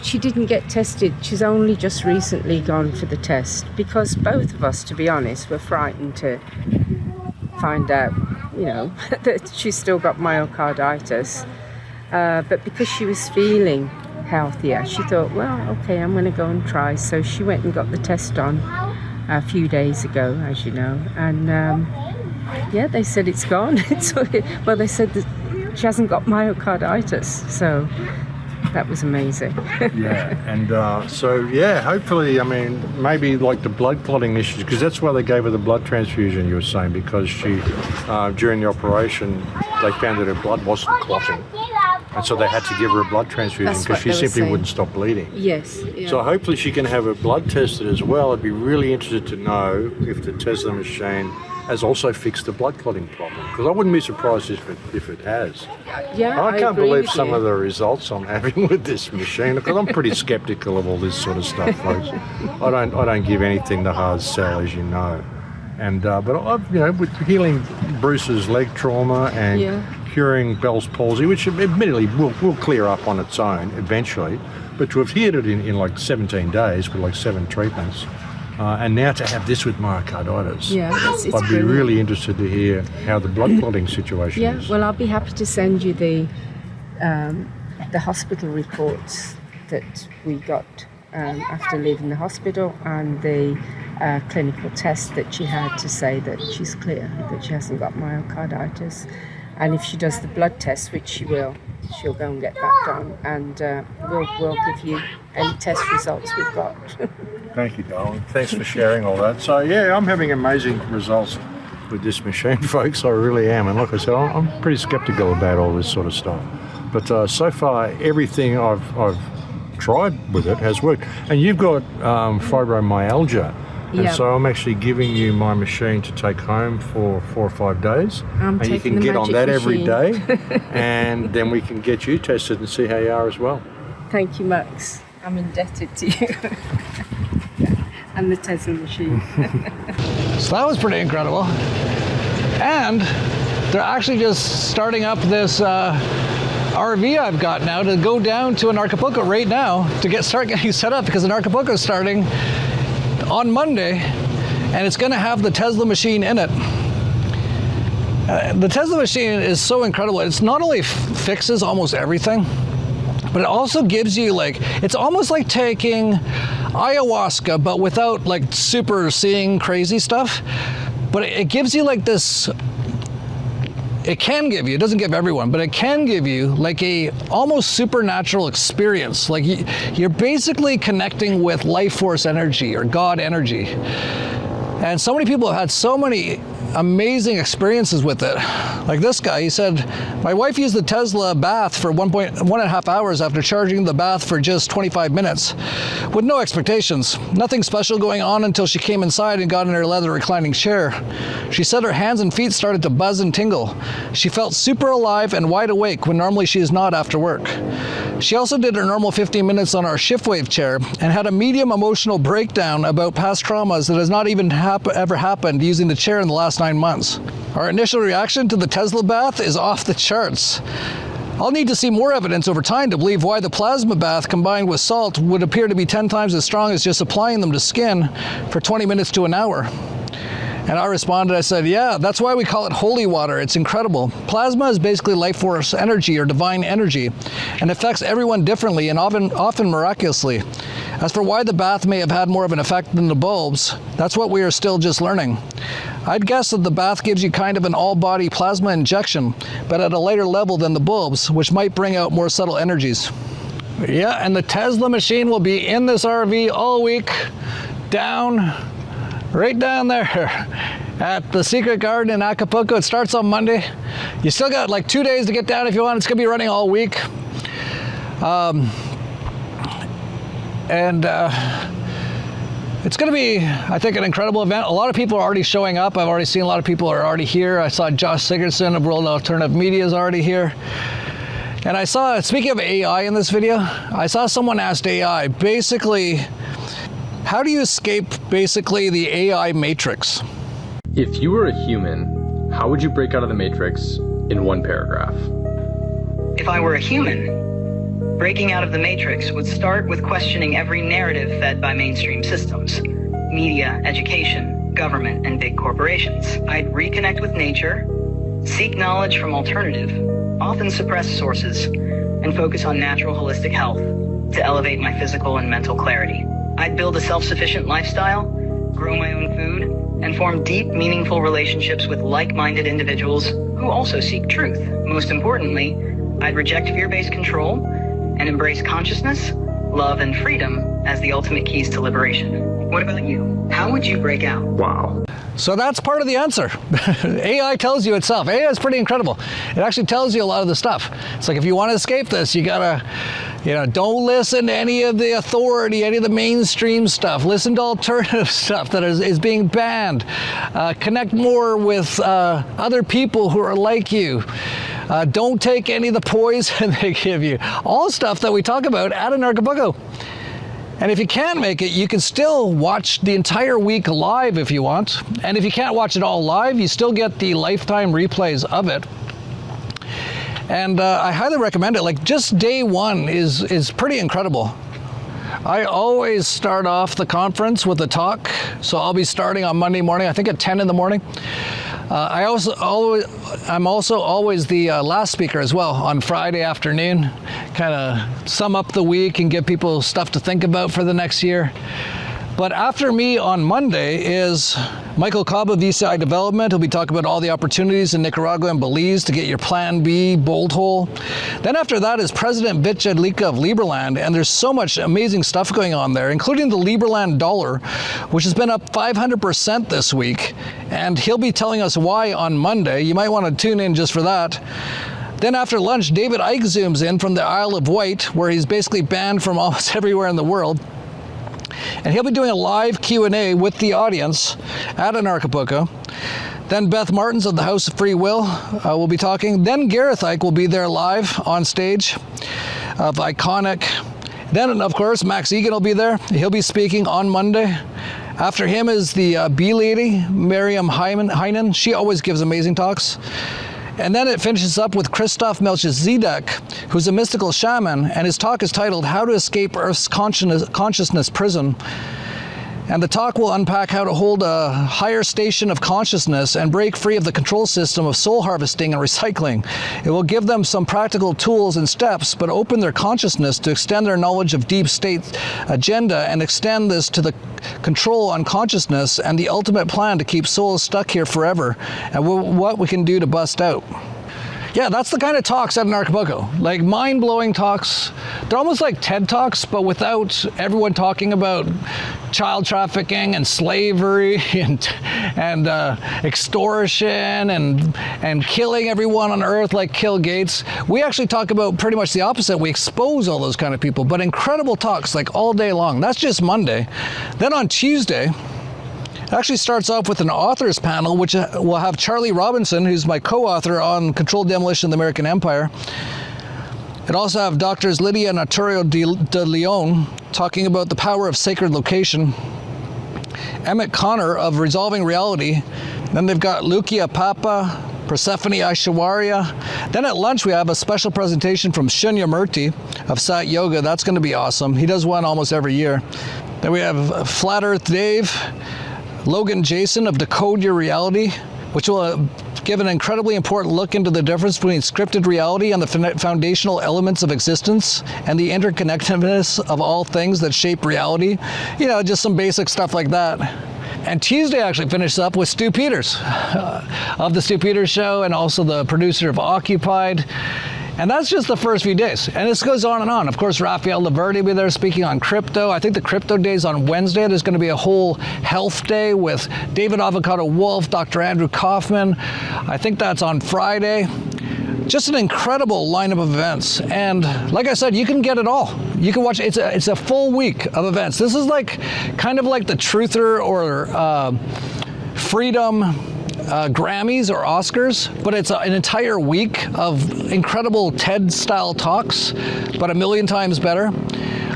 she didn't get tested. She's only just recently gone for the test because both of us, to be honest, were frightened to find out, that she's still got myocarditis. But because she was feeling healthier, she thought, well, okay, I'm going to go and try. So she went and got the test done a few days ago, as you know, and Yeah, they said it's gone. Well, they said that she hasn't got myocarditis, so that was amazing. Yeah, and hopefully, I mean, maybe like the blood clotting issues, because that's why they gave her the blood transfusion, you were saying, because she, during the operation, they found that her blood wasn't clotting. And so they had to give her a blood transfusion because she simply wouldn't stop bleeding. Yes. Yeah. So hopefully she can have her blood tested as well. I'd be really interested to know if the Tesla machine has also fixed the blood clotting problem, because I wouldn't be surprised if it has. Yeah, I can't agree believe with some you. of the results I'm having with this machine, because I'm pretty skeptical of all this sort of stuff, folks. I don't give anything the hard sell, as you know. And but I've, with healing Bruce's leg trauma and curing Bell's palsy, which admittedly will clear up on its own eventually, but to have healed it in like 17 days with like 7 treatments, and now to have this with myocarditis, it's I'd be brilliant. really interested to hear how the blood clotting situation is. Yeah, well, I'll be happy to send you the hospital reports that we got after leaving the hospital, and the clinical test that she had to say that she's clear, that she hasn't got myocarditis. And if she does the blood test, which she will, she'll go and get that done, and we'll give you any test results we've got. Thank you, darling. Thanks for sharing all that. So yeah, I'm having amazing results with this machine, folks. I really am. And like I said, I'm pretty skeptical about all this sort of stuff. But so far, everything I've tried with it has worked. And you've got fibromyalgia. And so I'm actually giving you my machine to take home for 4 or 5 days. And you can get on that every day. And then we can get you tested and see how you are as well. Thank you, Max. I'm indebted to you. And the Tesla machine. So that was pretty incredible. And they're actually just starting up this RV I've got now to go down to an Acapulco right now to start getting set up, because an Acapulco is starting on Monday, and it's going to have the Tesla machine in it. The Tesla machine is so incredible. It's not only fixes almost everything, but it also gives you it's almost like taking ayahuasca, but without super seeing crazy stuff. But it gives you this, it can give you, it doesn't give everyone, but it can give you a almost supernatural experience. You're basically connecting with life force energy or God energy. And so many people have had so many amazing experiences with it. Like this guy, he said, my wife used the Tesla bath for 1.5 hours after charging the bath for just 25 minutes with no expectations. Nothing special going on until she came inside and got in her leather reclining chair. She said her hands and feet started to buzz and tingle. She felt super alive and wide awake when normally she is not after work. She also did her normal 15 minutes on our shiftwave chair and had a medium emotional breakdown about past traumas that has not even ever happened using the chair in the last 9 months. Our initial reaction to the Tesla bath is off the charts. I'll need to see more evidence over time to believe why the plasma bath combined with salt would appear to be 10 times as strong as just applying them to skin for 20 minutes to an hour. And I responded, I said, yeah, that's why we call it holy water. It's incredible. Plasma is basically life force energy or divine energy and affects everyone differently and often miraculously. As for why the bath may have had more of an effect than the bulbs, that's what we are still just learning. I'd guess that the bath gives you kind of an all-body plasma injection, but at a lighter level than the bulbs, which might bring out more subtle energies. Yeah, and the Tesla machine will be in this RV all week, right down there at the Secret Garden in Acapulco. It starts on Monday. You still got 2 days to get down if you want. It's going to be running all week. It's going to be, I think, an incredible event. A lot of people are already showing up. I've already seen a lot of people are already here. I saw Josh Sigurdson of World Alternative Media is already here. And I saw, speaking of AI in this video, I saw someone asked AI, basically, how do you escape basically the AI matrix? If you were a human, how would you break out of the matrix in one paragraph? If I were a human, breaking out of the matrix would start with questioning every narrative fed by mainstream systems, media, education, government, and big corporations. I'd reconnect with nature, seek knowledge from alternative, often suppressed sources, and focus on natural holistic health to elevate my physical and mental clarity. I'd build a self-sufficient lifestyle, grow my own food, and form deep, meaningful relationships with like-minded individuals who also seek truth. Most importantly, I'd reject fear-based control and embrace consciousness, love, and freedom as the ultimate keys to liberation. What about you? How would you break out? Wow. So that's part of the answer. AI tells you itself. AI is pretty incredible. It actually tells you a lot of the stuff. It's like, if you want to escape this, you gotta, don't listen to any of the authority, any of the mainstream stuff. Listen to alternative stuff that is being banned. Connect more with other people who are like you. Don't take any of the poison they give you. All stuff that we talk about at Anarchapulco. And if you can't make it, you can still watch the entire week live if you want. And if you can't watch it all live, you still get the lifetime replays of it. And I highly recommend it. Like, just day one is pretty incredible. I always start off the conference with a talk. So I'll be starting on Monday morning, I think at 10 in the morning. I'm also always the last speaker as well on Friday afternoon, kind of sum up the week and give people stuff to think about for the next year. But after me on Monday is Michael Cobb of VCI Development. He'll be talking about all the opportunities in Nicaragua and Belize to get your Plan B bolt hole. Then after that is President Vitjalika of Liberland, and there's so much amazing stuff going on there, including the Liberland dollar, which has been up 500% this week. And he'll be telling us why on Monday. You might want to tune in just for that. Then after lunch, David Icke zooms in from the Isle of Wight, where he's basically banned from almost everywhere in the world. And he'll be doing a live Q&A with the audience at Anarchapulco. Then Beth Martins of the House of Free Will will be talking. Then Gareth Icke will be there live on stage of Iconic. Then, of course, Max Egan will be there. He'll be speaking on Monday. After him is the bee lady, Miriam Heinen. She always gives amazing talks. And then it finishes up with Christoph Melchizedek, who's a mystical shaman, and his talk is titled How to Escape Earth's Consciousness Prison. And the talk will unpack how to hold a higher station of consciousness and break free of the control system of soul harvesting and recycling. It will give them some practical tools and steps, but open their consciousness to extend their knowledge of deep state agenda and extend this to the control on consciousness and the ultimate plan to keep souls stuck here forever, and what we can do to bust out. Yeah, that's the kind of talks at Anarchapulco. Like, mind-blowing talks. They're almost like TED Talks, but without everyone talking about child trafficking and slavery and extortion and killing everyone on Earth like Bill Gates. We actually talk about pretty much the opposite. We expose all those kind of people, but incredible talks like all day long. That's just Monday. Then on Tuesday, it actually starts off with an authors panel, which will have Charlie Robinson, who's my co-author on Controlled Demolition of the American Empire. It also have Drs. Lydia Notario de Leon talking about the power of sacred location, Emmett Connor of Resolving Reality. Then they've got Lukia Papa, Persephone Aishwarya. Then at lunch we have a special presentation from Shunya Murthy of Sat Yoga. That's going to be awesome. He does one almost every year. Then we have Flat Earth Dave, Logan Jason of Decode Your Reality, which will give an incredibly important look into the difference between scripted reality and the foundational elements of existence and the interconnectedness of all things that shape reality. Just some basic stuff like that. And Tuesday actually finishes up with Stu Peters of The Stu Peters Show, and also the producer of Occupied. And that's just the first few days. And this goes on and on. Of course, Raphael Laverty will be there speaking on crypto. I think the crypto day is on Wednesday. There's going to be a whole health day with David Avocado Wolf, Dr. Andrew Kaufman. I think that's on Friday. Just an incredible lineup of events. And like I said, you can get it all. You can watch, it's a full week of events. This is kind of like the Truther or Freedom Grammys or Oscars, but it's an entire week of incredible TED-style talks, but a million times better,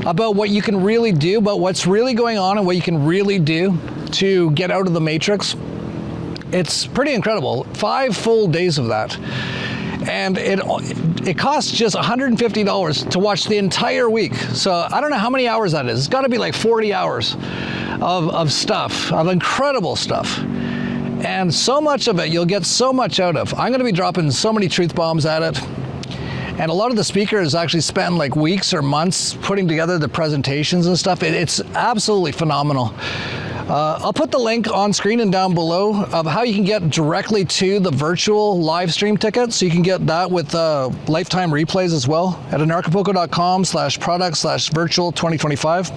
about what you can really do, about what's really going on and what you can really do to get out of the matrix. It's pretty incredible. 5 full days of that. And it costs just $150 to watch the entire week. So I don't know how many hours that is. It's got to be like 40 hours of stuff, of incredible stuff. And so much of it, you'll get so much out of. I'm going to be dropping so many truth bombs at it. And a lot of the speakers actually spend like weeks or months putting together the presentations and stuff. It's absolutely phenomenal. I'll put the link on screen and down below of how you can get directly to the virtual live stream ticket. So you can get that with lifetime replays as well at anarchapulco.com/product/virtual 2025.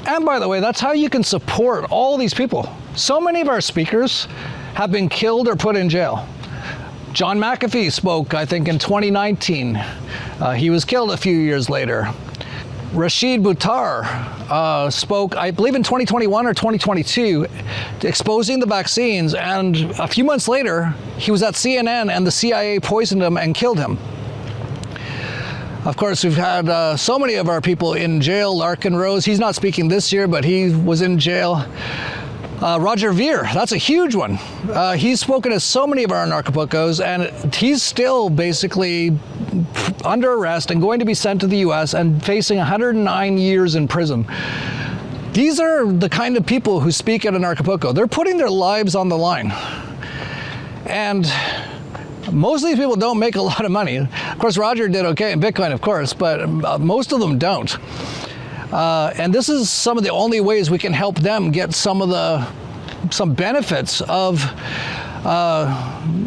And by the way, that's how you can support all these people. So many of our speakers have been killed or put in jail. John McAfee spoke, I think, in 2019. He was killed a few years later. Rashid Buttar spoke, I believe, in 2021 or 2022, exposing the vaccines, and a few months later, he was at CNN and the CIA poisoned him and killed him. Of course, we've had so many of our people in jail. Larkin Rose, he's not speaking this year, but he was in jail. Roger Ver, that's a huge one. He's spoken to so many of our Anarchapulcos, and he's still basically under arrest and going to be sent to the US and facing 109 years in prison. These are the kind of people who speak at Anarchapulco. They're putting their lives on the line. And most of these people don't make a lot of money. Of course, Roger did okay in Bitcoin, of course, but most of them don't. And this is some of the only ways we can help them get some benefits of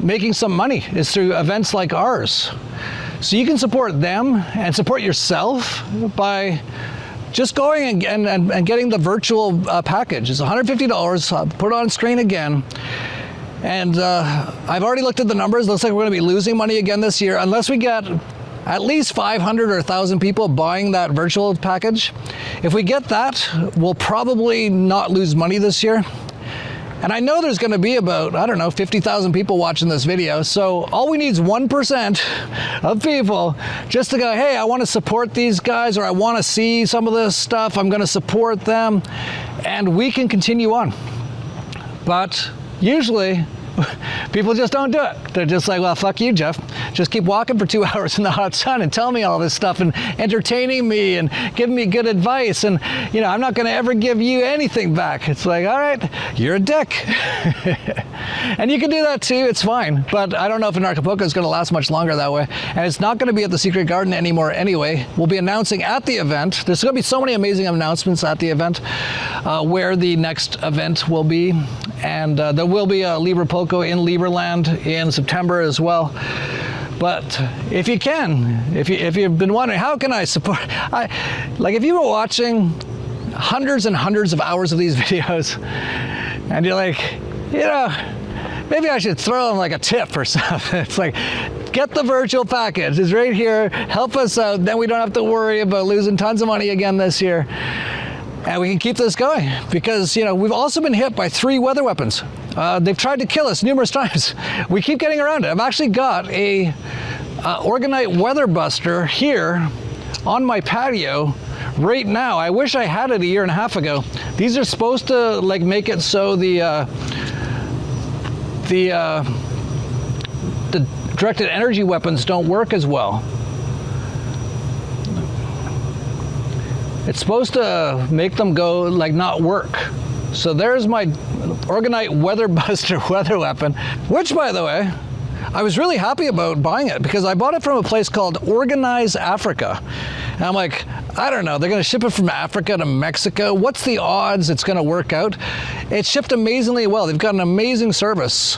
making some money is through events like ours. So you can support them and support yourself by just going and getting the virtual package. It's $150. I'll put it on screen again. And I've already looked at the numbers. Looks like we're going to be losing money again this year unless we get at least 500 or 1,000 people buying that virtual package. If we get that, we'll probably not lose money this year. And I know there's going to be about, 50,000 people watching this video. So all we need is 1% of people just to go, hey, I want to support these guys, or I want to see some of this stuff. I'm going to support them. And we can continue on. But usually, people just don't do it. They're just like, well, fuck you, Jeff. Just keep walking for 2 hours in the hot sun and tell me all this stuff and entertaining me and giving me good advice. And, I'm not going to ever give you anything back. It's like, all right, you're a dick. And you can do that too. It's fine. But I don't know if Anarchapulco is going to last much longer that way. And it's not going to be at the Secret Garden anymore anyway. We'll be announcing at the event. There's going to be so many amazing announcements at the event where the next event will be. And there will be a Librepulco in Liberland in September as well. But if you can, if you've been wondering, how can I support? If you were watching hundreds and hundreds of hours of these videos, and you're like, maybe I should throw them like a tip or something. It's like, get the virtual package. It's right here. Help us out. Then we don't have to worry about losing tons of money again this year. And we can keep this going because, we've also been hit by 3 weather weapons. They've tried to kill us numerous times. We keep getting around it. I've actually got a Orgonite weather buster here on my patio right now. I wish I had it a year and a half ago. These are supposed to make it so the directed energy weapons don't work as well. It's supposed to make them go not work. So there's my Orgonite Weather Buster weather weapon, which, by the way, I was really happy about buying it because I bought it from a place called Organize Africa. And I'm like, I don't know, they're going to ship it from Africa to Mexico. What's the odds it's going to work out? It shipped amazingly well. They've got an amazing service.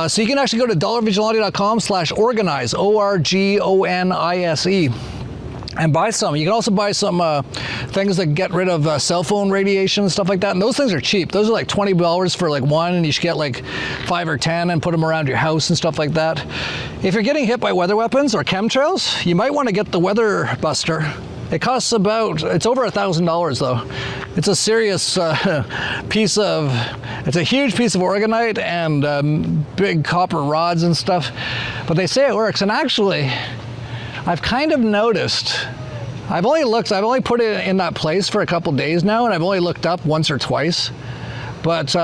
So you can actually go to dollarvigilante.com/organize, ORGONISE. And buy some. You can also buy some things that get rid of cell phone radiation and stuff like that. And those things are cheap. Those are like $20 for one, and you should get 5 or 10 and put them around your house and stuff like that. If you're getting hit by weather weapons or chemtrails, you might want to get the Weather Buster. It costs it's over $1,000 though. It's a serious it's a huge piece of Orgonite and big copper rods and stuff. But they say it works. And actually, I've kind of noticed, I've only put it in that place for a couple days now, and I've only looked up once or twice. But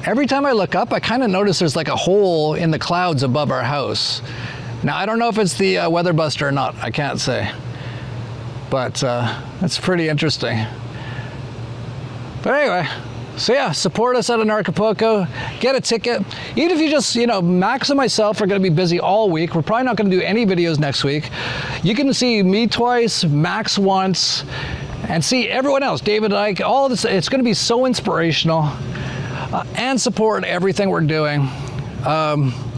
every time I look up, I kind of notice there's a hole in the clouds above our house. Now, I don't know if it's the Weather Buster or not. I can't say. But it's pretty interesting. But anyway, so yeah, support us at Anarchapulco, get a ticket. Even if you just, Max and myself are going to be busy all week. We're probably not going to do any videos next week. You can see me twice, Max once, and see everyone else, David Icke, all this. It's going to be so inspirational and support everything we're doing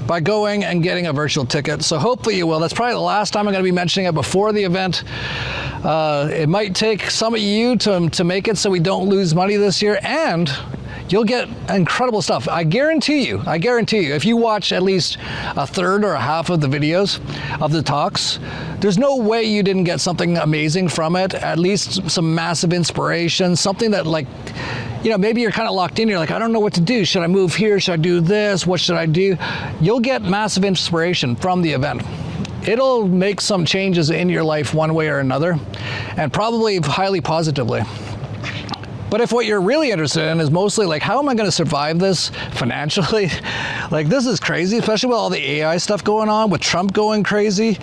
by going and getting a virtual ticket. So hopefully you will. That's probably the last time I'm going to be mentioning it before the event. It might take some of you to make it so we don't lose money this year, and you'll get incredible stuff. I guarantee you, if you watch at least a third or a half of the videos of the talks, there's no way you didn't get something amazing from it, at least some massive inspiration, something that, like, you know, maybe you're kind of locked in, you're like, I don't know what to do. Should I move here? Should I do this? What should I do? You'll get massive inspiration from the event. It'll make some changes in your life one way or another, and probably highly positively. But if what you're really interested in is mostly like, how am I going to survive this financially? Like, this is crazy, especially with all the AI stuff going on, with Trump going crazy.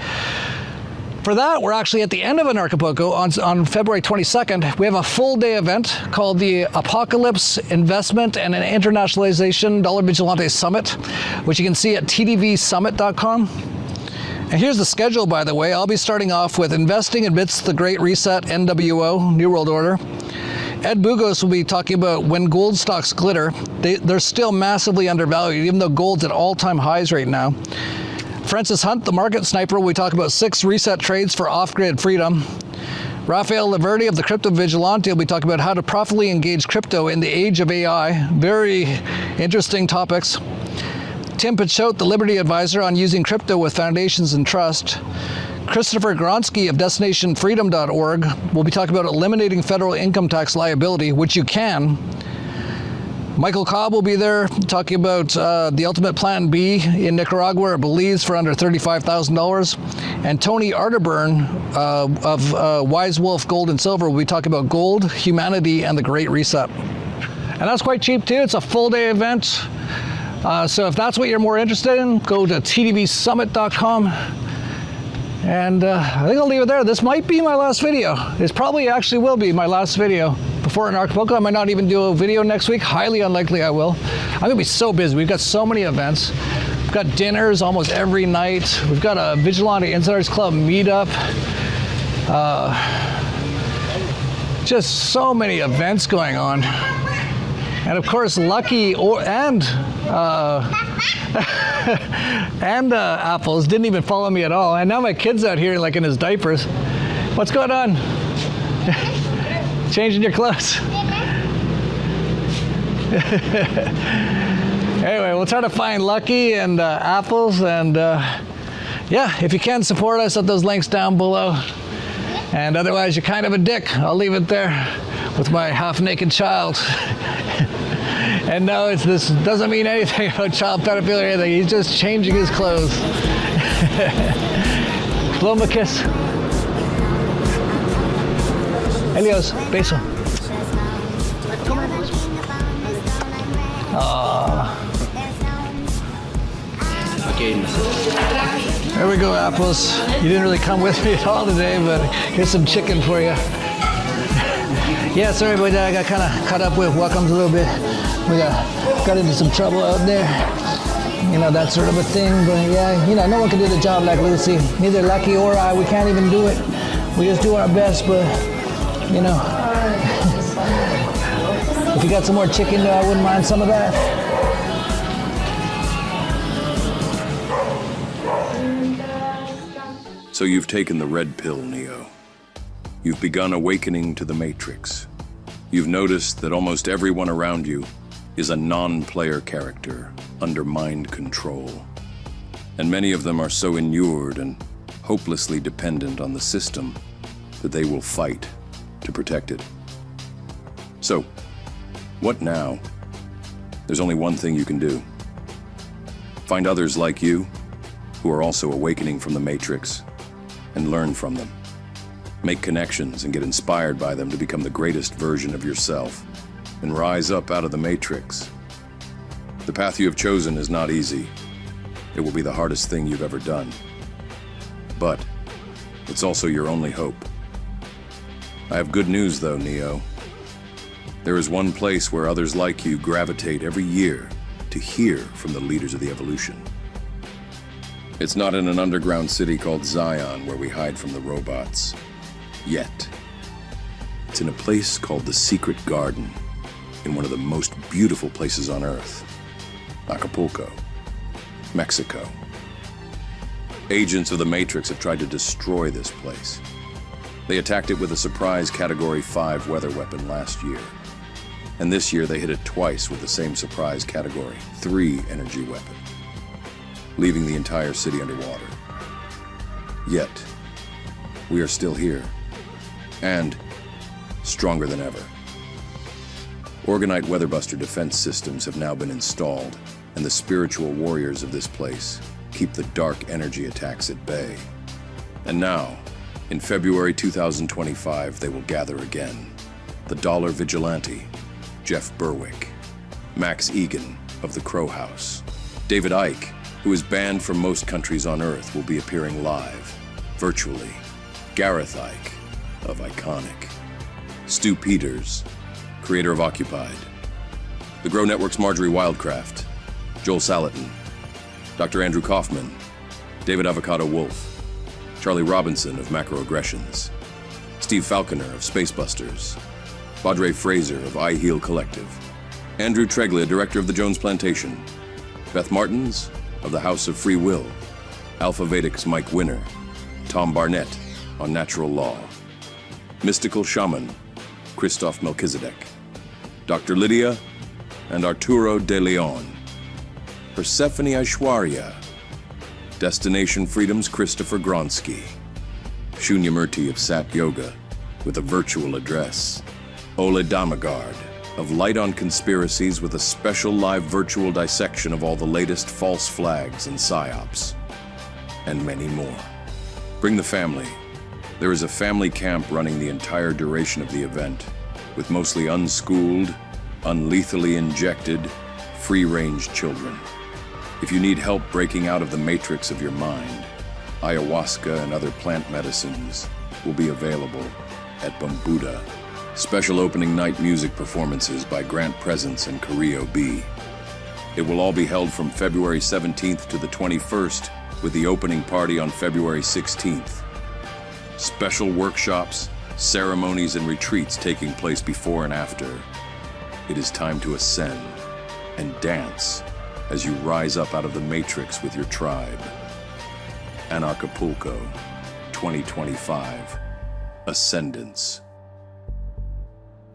For that, we're actually at the end of Anarchapulco on February 22nd. We have a full day event called the Apocalypse Investment and an Internationalization Dollar Vigilante Summit, which you can see at tdvsummit.com. And here's the schedule, by the way. I'll be starting off with Investing Amidst the Great Reset, NWO, New World Order. Ed Bugos will be talking about when gold stocks glitter. They're still massively undervalued, even though gold's at all-time highs right now. Francis Hunt, the market sniper, will be talking about 6 reset trades for off-grid freedom. Rafael Laverty of the Crypto Vigilante will be talking about how to profitably engage crypto in the age of AI. Very interesting topics. Tim Pichotte, the Liberty Advisor, on using crypto with foundations and trust. Christopher Gronsky of DestinationFreedom.org will be talking about eliminating federal income tax liability, which you can. Michael Cobb will be there talking about the ultimate plan B in Nicaragua or Belize for under $35,000. And Tony Arterburn of Wise Wolf Gold and Silver will be talking about gold, humanity, and the Great Reset. And that's quite cheap too. It's a full day event. So if that's what you're more interested in, go to tdvsummit.com. And I think I'll leave it there. This might be my last video. This probably actually will be my last video before Anarchapulco. I might not even do a video next week. Highly unlikely I will. I'm gonna be so busy. We've got so many events. We've got dinners almost every night. We've got a Vigilante Insiders Club meetup. Just so many events going on. And of course, Lucky and Apples didn't even follow me at all. And now my kid's out here like in his diapers. What's going on? Changing your clothes. Anyway, we'll try to find Lucky and Apples. And yeah, if you can support us at those links down below. And otherwise, you're kind of a dick. I'll leave it there with my half-naked child. And no, this doesn't mean anything about child pedophilia or anything. He's just changing his clothes. Blow him a kiss. Helios, beso. There we go, Apples. You didn't really come with me at all today, but here's some chicken for you. Yeah, sorry about that. I got kind of caught up with welcomes a little bit. We got into some trouble out there. You know, that sort of a thing. But yeah, you know, no one can do the job like Lucy. Neither Lucky or I. We can't even do it. We just do our best, but, you know. If you got some more chicken, though, I wouldn't mind some of that. So you've taken the red pill, Neo. You've begun awakening to the Matrix. You've noticed that almost everyone around you is a non-player character under mind control. And many of them are so inured and hopelessly dependent on the system that they will fight to protect it. So, what now? There's only one thing you can do. Find others like you who are also awakening from the Matrix and learn from them. Make connections and get inspired by them to become the greatest version of yourself and rise up out of the Matrix. The path you have chosen is not easy. It will be the hardest thing you've ever done. But it's also your only hope. I have good news though, Neo. There is one place where others like you gravitate every year to hear from the leaders of the evolution. It's not in an underground city called Zion where we hide from the robots. Yet. It's in a place called the Secret Garden, in one of the most beautiful places on Earth, Acapulco, Mexico. Agents of the Matrix have tried to destroy this place. They attacked it with a surprise Category 5 weather weapon last year. And this year they hit it twice with the same surprise Category 3 energy weapon, leaving the entire city underwater. Yet, we are still here, and stronger than ever. Orgonite Weatherbuster defense systems have now been installed, and the spiritual warriors of this place keep the dark energy attacks at bay. And now, in February 2025, they will gather again. The Dollar Vigilante, Jeff Berwick, Max Egan of the Crow House, David Icke, who is banned from most countries on Earth, will be appearing live, virtually. Gareth Icke of Iconic, Stu Peters, creator of Occupied, the Grow Network's Marjorie Wildcraft, Joel Salatin, Dr. Andrew Kaufman, David Avocado Wolf, Charlie Robinson of Macroaggressions, Steve Falconer of Spacebusters, Baudrey Fraser of I Heal Collective, Andrew Treglia, director of the Jones Plantation, Beth Martins of the House of Free Will, Alpha Vedic's Mike Winner, Tom Barnett on Natural Law, Mystical Shaman, Christoph Melchizedek, Dr. Lydia and Arturo de Leon, Persephone Aishwarya, Destination Freedom's Christopher Gronsky, Shunyamurti of Sat Yoga with a virtual address, Ole Damagard of Light on Conspiracies with a special live virtual dissection of all the latest false flags and psyops, and many more. Bring the family. There is a family camp running the entire duration of the event, with mostly unschooled, unlethally injected, free-range children. If you need help breaking out of the matrix of your mind, ayahuasca and other plant medicines will be available at Bumbuda. Special opening night music performances by Grant Presence and Carrillo B. It will all be held from February 17th to the 21st, with the opening party on February 16th. Special workshops, ceremonies, and retreats taking place before and after. It is time to ascend and dance as you rise up out of the matrix with your tribe. Anarchapulco 2025 Ascendance.